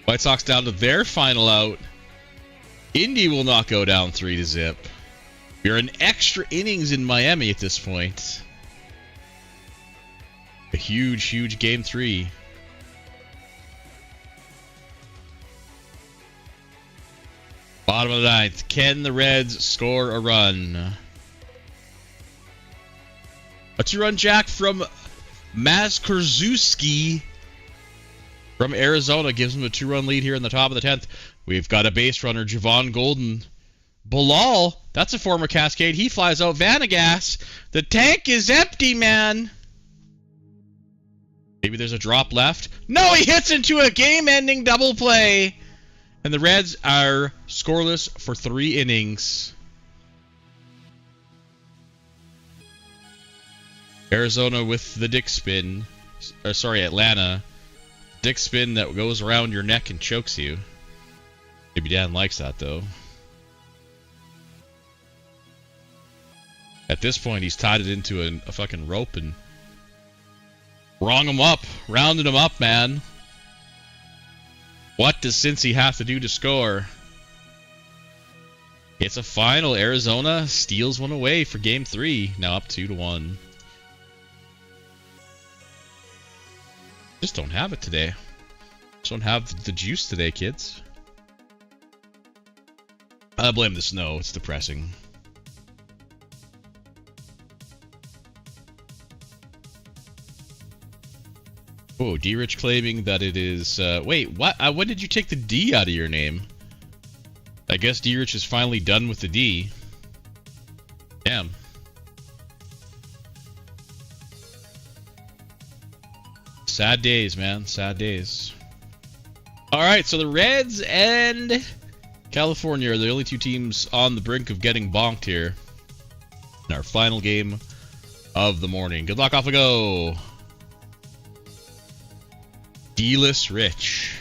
White Sox down to their final out. Indy will not go down 3-zip. We're in extra innings in Miami at this point. A huge, huge Game 3. Bottom of the 9th. Can the Reds score a run? A 2-run jack from Maz Krzyzewski from Arizona gives him a 2-run lead here in the top of the 10th. We've got a base runner, Javon Golden. Bilal, that's a former Cascade. He flies out. Vanagas, the tank is empty, man. Maybe there's a drop left. No, he hits into a game-ending double play. And the Reds are scoreless for 3 innings. Arizona with the dick spin. Or sorry, Atlanta. Dick spin that goes around your neck and chokes you. Maybe Dan likes that, though. At this point, he's tied it into a fucking rope and rung him up. Rounded him up, man. What does Cincy have to do to score? It's a final. Arizona steals one away for Game 3. Now up 2-1. Just don't have it today. Just don't have the juice today, kids. I blame the snow. It's depressing. Oh, D-Rich claiming that it is... wait, what? When did you take the D out of your name? I guess D-Rich is finally done with the D. Damn. Sad days, man. Sad days. Alright, so the Reds and California are the only two teams on the brink of getting bonked here in our final game of the morning. Good luck, off we go. D-less Rich.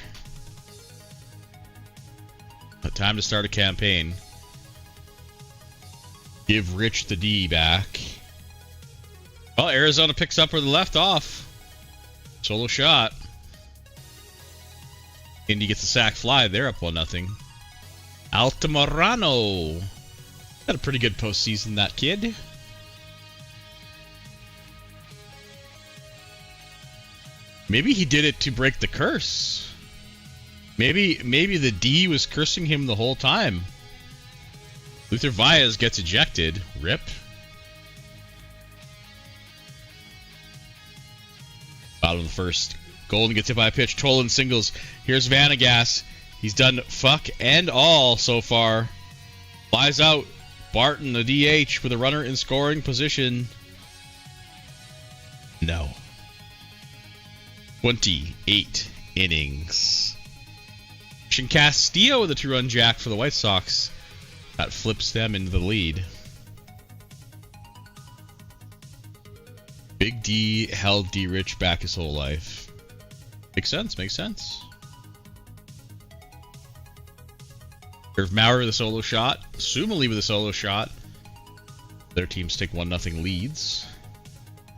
Time to start a campaign. Give Rich the D back. Well, Arizona picks up where they left off. Solo shot. Indy gets a sack fly. They're up 1-0. Altamirano. Got a pretty good postseason, that kid. Maybe he did it to break the curse. Maybe the D was cursing him the whole time. Luther Valles gets ejected. Rip. Bottom of the first. Golden gets hit by a pitch. Tolan singles. Here's Vanagas. He's done fuck and all so far. Flies out. Barton, the DH, with a runner in scoring position. No. 28 innings. Castillo with a 2-run jack for the White Sox. That flips them into the lead. Big D held D Rich back his whole life. Makes sense, makes sense. Irv Maurer with a solo shot. Sumali with a solo shot. Their teams take 1-0 leads.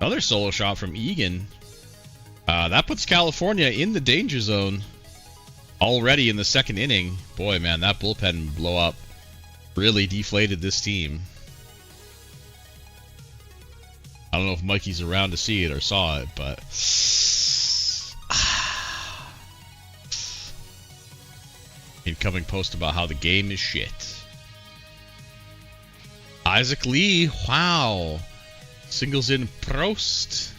Another solo shot from Egan. That puts California in the danger zone. Already in the second inning. Boy, man, that bullpen blow up really deflated this team. I don't know if Mikey's around to see it or saw it, but... Incoming post about how the game is shit. Isaac Lee, wow. Singles in Prost.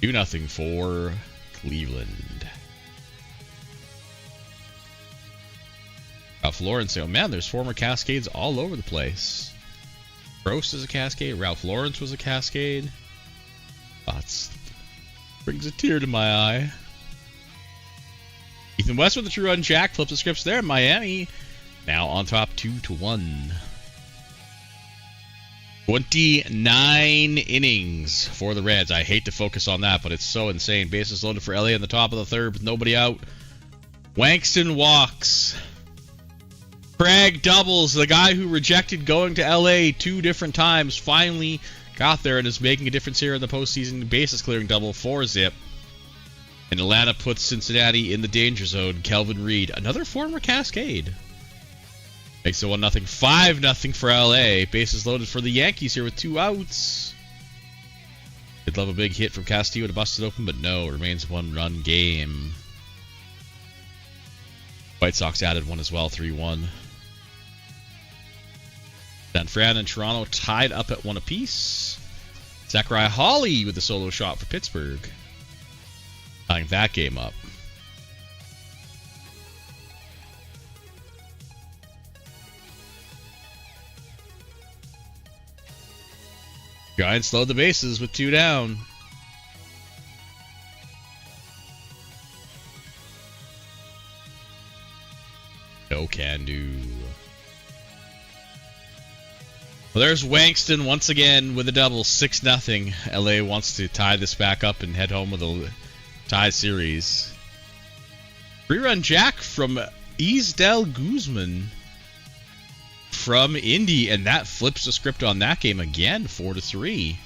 2-0 for Cleveland. Ralph Lawrence, oh man, there's former Cascades all over the place. Prost is a Cascade. Ralph Lawrence was a Cascade. Oh, it brings a tear to my eye. Ethan West with a 2-run jack. Flips the scripts there. Miami now on top 2-1. 29 innings for the Reds. I hate to focus on that, but it's so insane. Bases loaded for LA in the top of the third with nobody out. Wankston walks. Craig doubles. The guy who rejected going to LA 2 different times finally got there and is making a difference here in the postseason. Bases clearing double for Zip. And Atlanta puts Cincinnati in the danger zone. Kelvin Reed, another former Cascade. Makes it 1-0. 5-0 for LA. Bases loaded for the Yankees here with 2 outs. They'd love a big hit from Castillo to bust it open, but no. It remains a 1-run game. White Sox added 1 as well, 3-1. San Fran and Toronto tied up at 1 apiece. Zachariah Hawley with the solo shot for Pittsburgh. Tying that game up. Giants load the bases with 2 down. No can do. Well, there's Wankston once again with a double, 6-0. LA wants to tie this back up and head home with a tie series. 3-run jack from Isdel Guzman from Indy, and that flips the script on that game again, 4-3.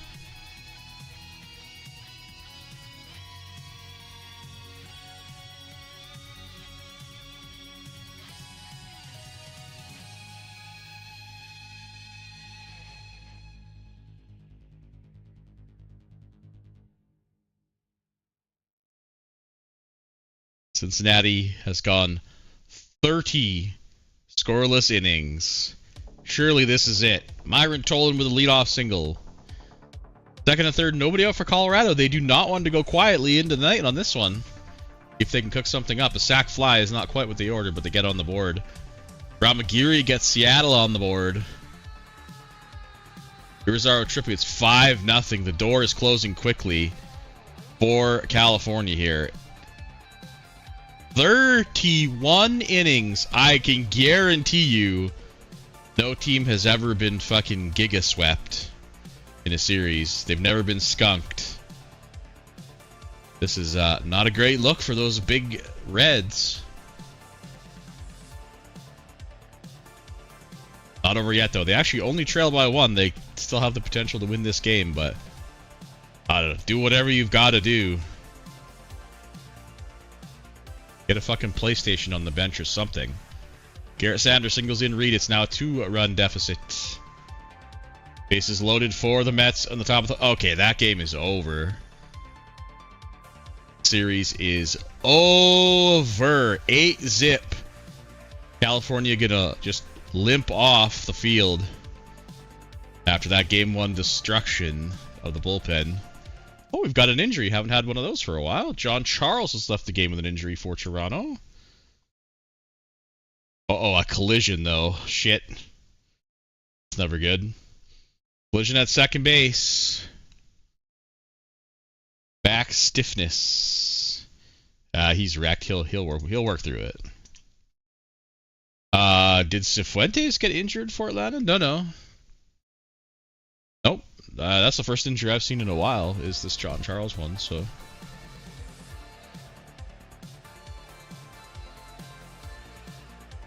Cincinnati has gone 30 scoreless innings. Surely this is it. Myron Tolan with a leadoff single. Second and third, nobody out for Colorado. They do not want to go quietly into the night on this one. If they can cook something up. A sac fly is not quite what they ordered, but they get on the board. Ramagiri gets Seattle on the board. Irizarry Trippi, it's 5-0. The door is closing quickly for California here. 31 innings. I can guarantee you no team has ever been fucking giga swept in a series. They've never been skunked. This is not a great look for those big Reds. Not over yet, though. They actually only trail by 1. They still have the potential to win this game, but I don't know. Do whatever you've got to do. Get a fucking PlayStation on the bench or something. Garrett Sanders singles in Reed. It's now a 2-run deficit. Bases loaded for the Mets on the top of the... Okay, that game is over. Series is over. 8-zip. California gonna just limp off the field after that game 1 destruction of the bullpen. Oh, we've got an injury. Haven't had one of those for a while. John Charles has left the game with an injury for Toronto. Uh-oh, a collision, though. Shit. It's never good. Collision at second base. Back stiffness. He's wrecked. He'll work through it. Did Cifuentes get injured for Atlanta? No. Nope. That's the first injury I've seen in a while, is this John Charles one, so...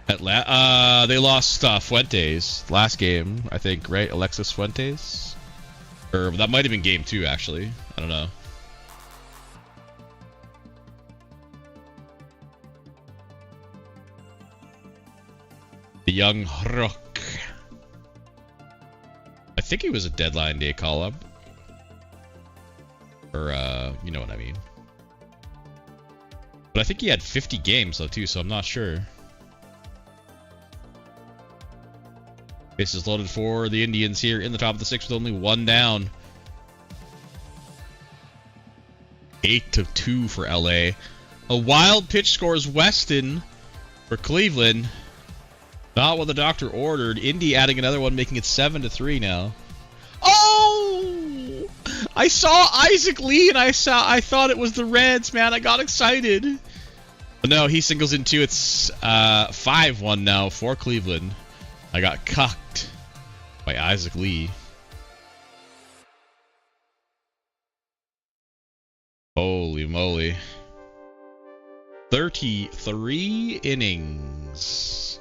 they lost Fuentes last game, I think, right? Alexis Fuentes? Or that might have been game 2, actually. I don't know. The young Rook. I think he was a deadline day call-up. Or, you know what I mean. But I think he had 50 games, though, too, so I'm not sure. Bases loaded for the Indians here in the top of the 6th with only 1 down. 8-2 for LA. A wild pitch scores Weston for Cleveland. Not what the doctor ordered. Indy adding another one, making it 7-3 now. Oh! I saw Isaac Lee and I thought it was the Reds, man. I got excited. But no, he singles in 2. It's 5-1 now for Cleveland. I got cucked by Isaac Lee. Holy moly. 33 innings.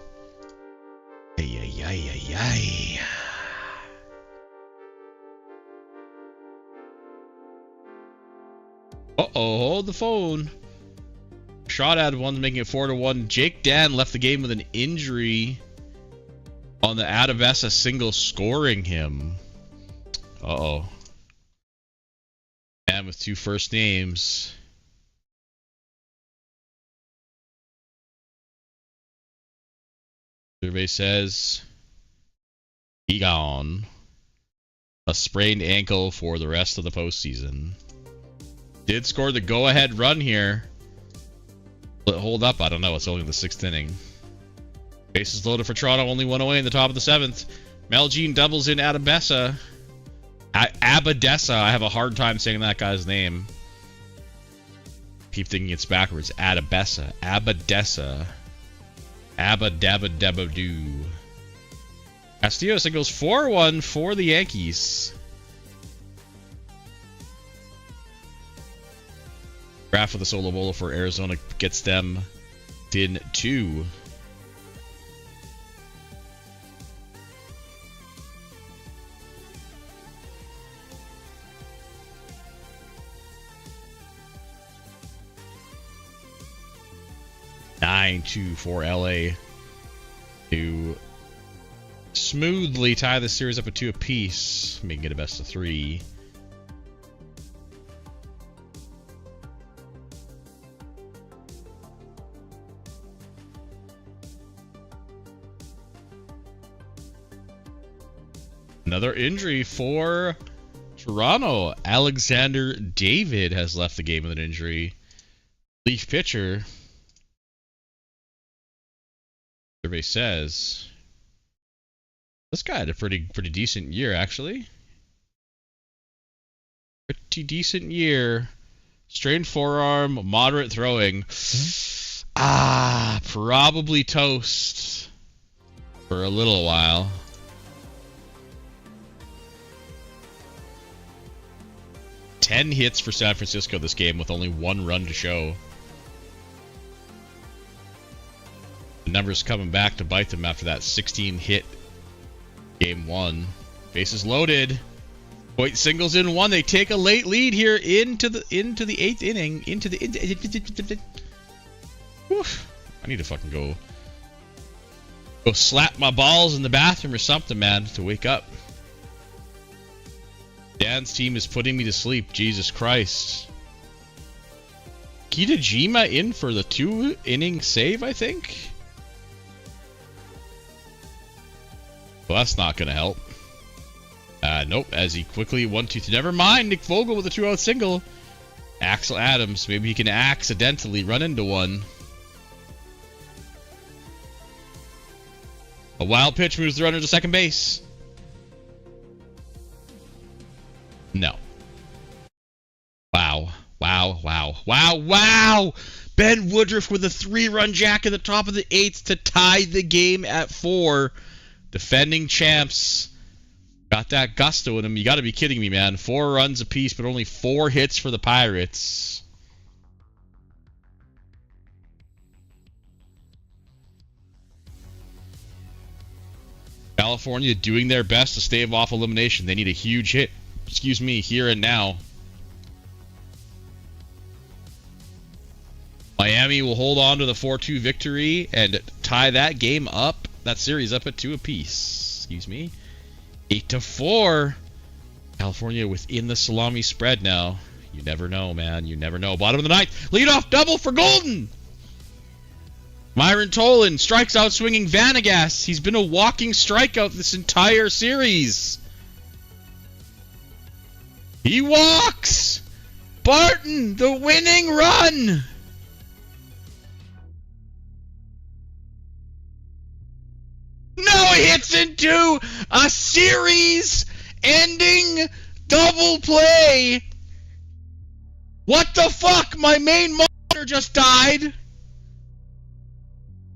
Ay, ay, ay, ay, ay. Uh-oh, hold the phone. Shot at one, making it 4-1. Jake Dan left the game with an injury on the Adabessa single, scoring him. Uh-oh. Man with 2 first names. Survey says he gone. A sprained ankle for the rest of the postseason. Did score the go-ahead run here. Will it hold up? I don't know. It's only the 6th inning. Bases loaded for Toronto. Only 1 away in the top of the 7th. Meljean doubles in Adabessa. Abadessa. I have a hard time saying that guy's name. Keep thinking it's backwards. Adabessa. Abadessa. Abba-dabba-dabba-doo. Castillo singles 4-1 for the Yankees. Graph of the solo bowler for Arizona gets them in 2. (9-2) for LA to smoothly tie the series up at 2 apiece, making it a best of 3. Another injury for Toronto. Alexander David has left the game with an injury. Leaf pitcher. Survey says this guy had a pretty decent year, actually. Pretty decent year. Strained forearm, moderate throwing. Probably toast for a little while. Ten hits for San Francisco this game with only 1 run to show. The numbers coming back to bite them after that 16-hit game 1. Bases loaded. Point singles in 1. They take a late lead here into the 8th inning. I need to fucking go slap my balls in the bathroom or something, man, to wake up. Dan's team is putting me to sleep. Jesus Christ. Kitajima in for the 2-inning save, I think. Well, that's not going to help. Nope, as he quickly 1-2. Never mind, Nick Vogel with a 2-out single. Axel Adams, maybe he can accidentally run into one. A wild pitch moves the runner to second base. No. Wow. Ben Woodruff with a 3-run jack in the top of the 8th to tie the game at 4. Defending champs. Got that gusto in him. You got to be kidding me, man. 4 runs apiece, but only 4 hits for the Pirates. California doing their best to stave off elimination. They need a huge hit. Excuse me, here and now. Miami will hold on to the 4-2 victory and tie that game up. That series up at 2 apiece. Excuse me. 8-4. California within the salami spread now. You never know, man. You never know. Bottom of the 9th. Leadoff double for Golden. Myron Tolan strikes out swinging Vanegas. He's been a walking strikeout this entire series. He walks. Barton, the winning run. No, he hits into a series-ending double play. What the fuck? My main monitor just died.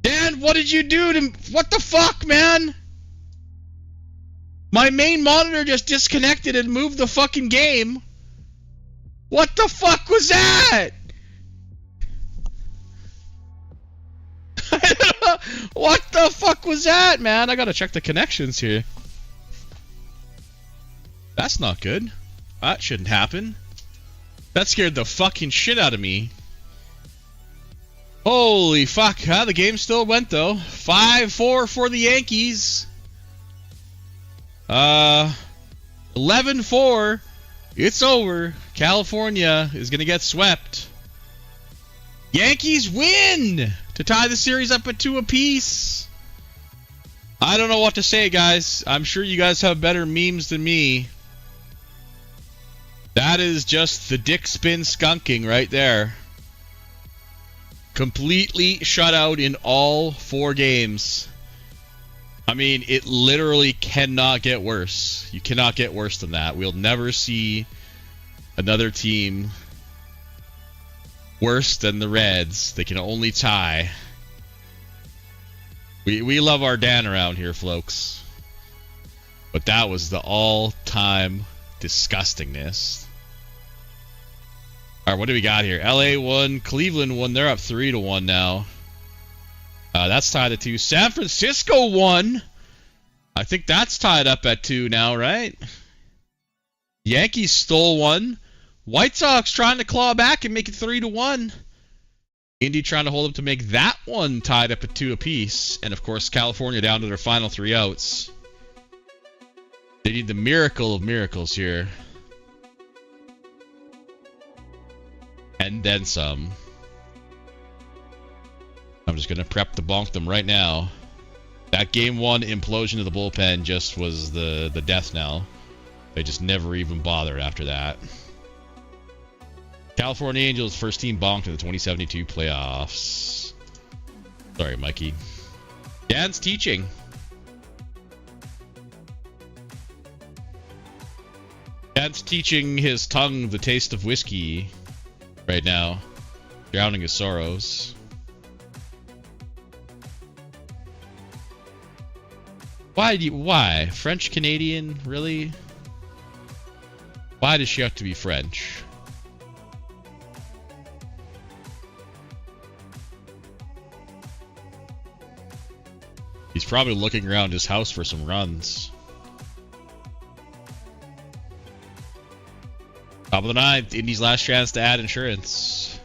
Dan, what did you do to... What the fuck, man? My main monitor just disconnected and moved the fucking game. What the fuck was that? What the fuck was that, man? I gotta check the connections here. That's not good. That shouldn't happen. That scared the fucking shit out of me. Holy fuck. The game still went, though. 5-4 for the Yankees. 11-4. It's over. California is going to get swept. Yankees win to tie the series up at 2 apiece. I don't know what to say, guys. I'm sure you guys have better memes than me. That is just the dick spin skunking right there. Completely shut out in all 4 games. I mean, it literally cannot get worse. You cannot get worse than that. We'll never see another team worse than the Reds. They can only tie. We love our Dan around here, folks. But that was the all-time disgustingness. Alright, what do we got here? LA won, Cleveland won. They're up 3-1 now. That's tied at 2. San Francisco won. I think that's tied up at 2 now, right? Yankees stole 1. White Sox trying to claw back and make it 3-1. Indy trying to hold up to make that one tied up at 2 apiece. And, of course, California down to their final 3 outs. They need the miracle of miracles here. And then some. I'm just going to prep to bonk them right now. That game 1 implosion of the bullpen just was the death knell. They just never even bothered after that. California Angels first team bonked in the 2072 playoffs. Sorry, Mikey. Dan's teaching. Dan's teaching his tongue the taste of whiskey right now, drowning his sorrows. Why? French Canadian? Really? Why does she have to be French? He's probably looking around his house for some runs. Top of the ninth, Indy's last chance to add insurance.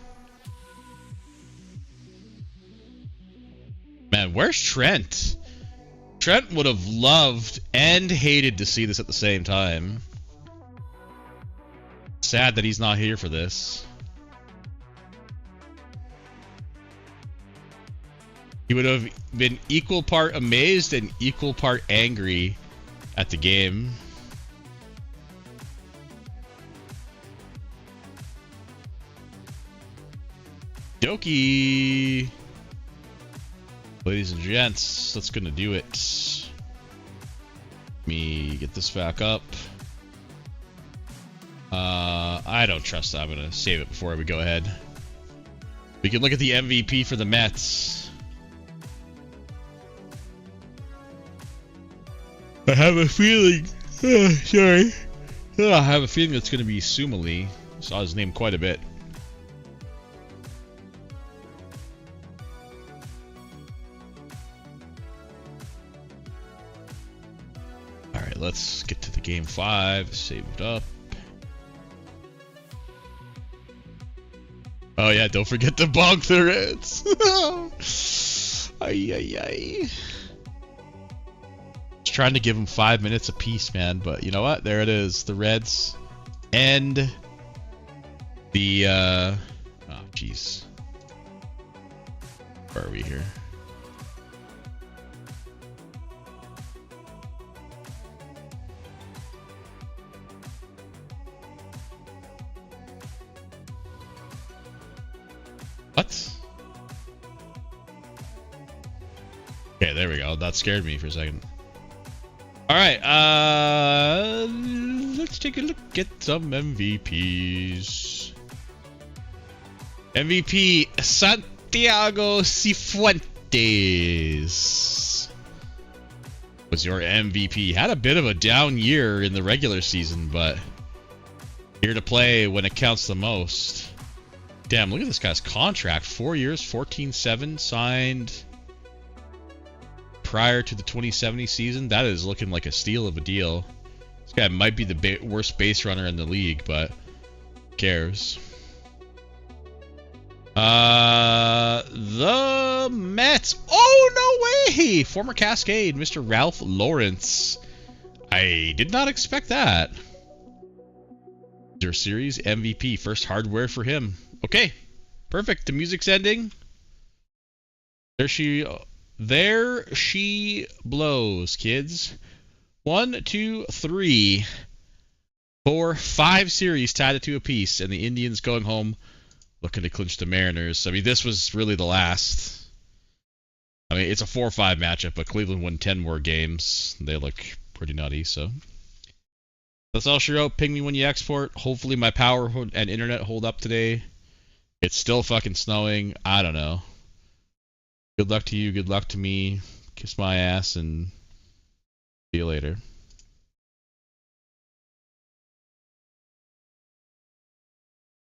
Man, where's Trent? Trent would have loved and hated to see this at the same time. Sad that he's not here for this. He would have been equal part amazed and equal part angry at the game. Doki. Ladies and gents, that's gonna do it. Let me get this back up. I don't trust that. I'm gonna save it before we go ahead. We can look at the MVP for the Mets. I have a feeling. Sorry. I have a feeling it's gonna be Sumali. Saw his name quite a bit. Alright, let's get to the game 5. Save it up. Oh yeah, don't forget to bonk the Reds. Ay, ay, ay. Just trying to give them 5 minutes apiece, man. But you know what? There it is. The Reds and the oh jeez. Where are we here? What? Okay, there we go. That scared me for a second. Alright, let's take a look at some MVPs. MVP Santiago Cifuentes was your MVP. Had a bit of a down year in the regular season, but here to play when it counts the most. Damn, look at this guy's contract. 4 years, 14.7, signed prior to the 2070 season. That is looking like a steal of a deal. This guy might be the worst base runner in the league, but who cares? The Mets. Oh, no way! Former Cascade, Mr. Ralph Lawrence. I did not expect that. Their series MVP, first hardware for him. Okay, perfect. The music's ending. There she blows, kids. 1, 2, 3, 4, 5 series tied at 2 apiece, and the Indians going home looking to clinch the Mariners. I mean, this was really the last. I mean, it's a 4-5 matchup, but Cleveland won 10 more games. They look pretty nutty, so. That's all she wrote. Ping me when you export. Hopefully my power and internet hold up today. It's still fucking snowing. I don't know. Good luck to you. Good luck to me. Kiss my ass and see you later.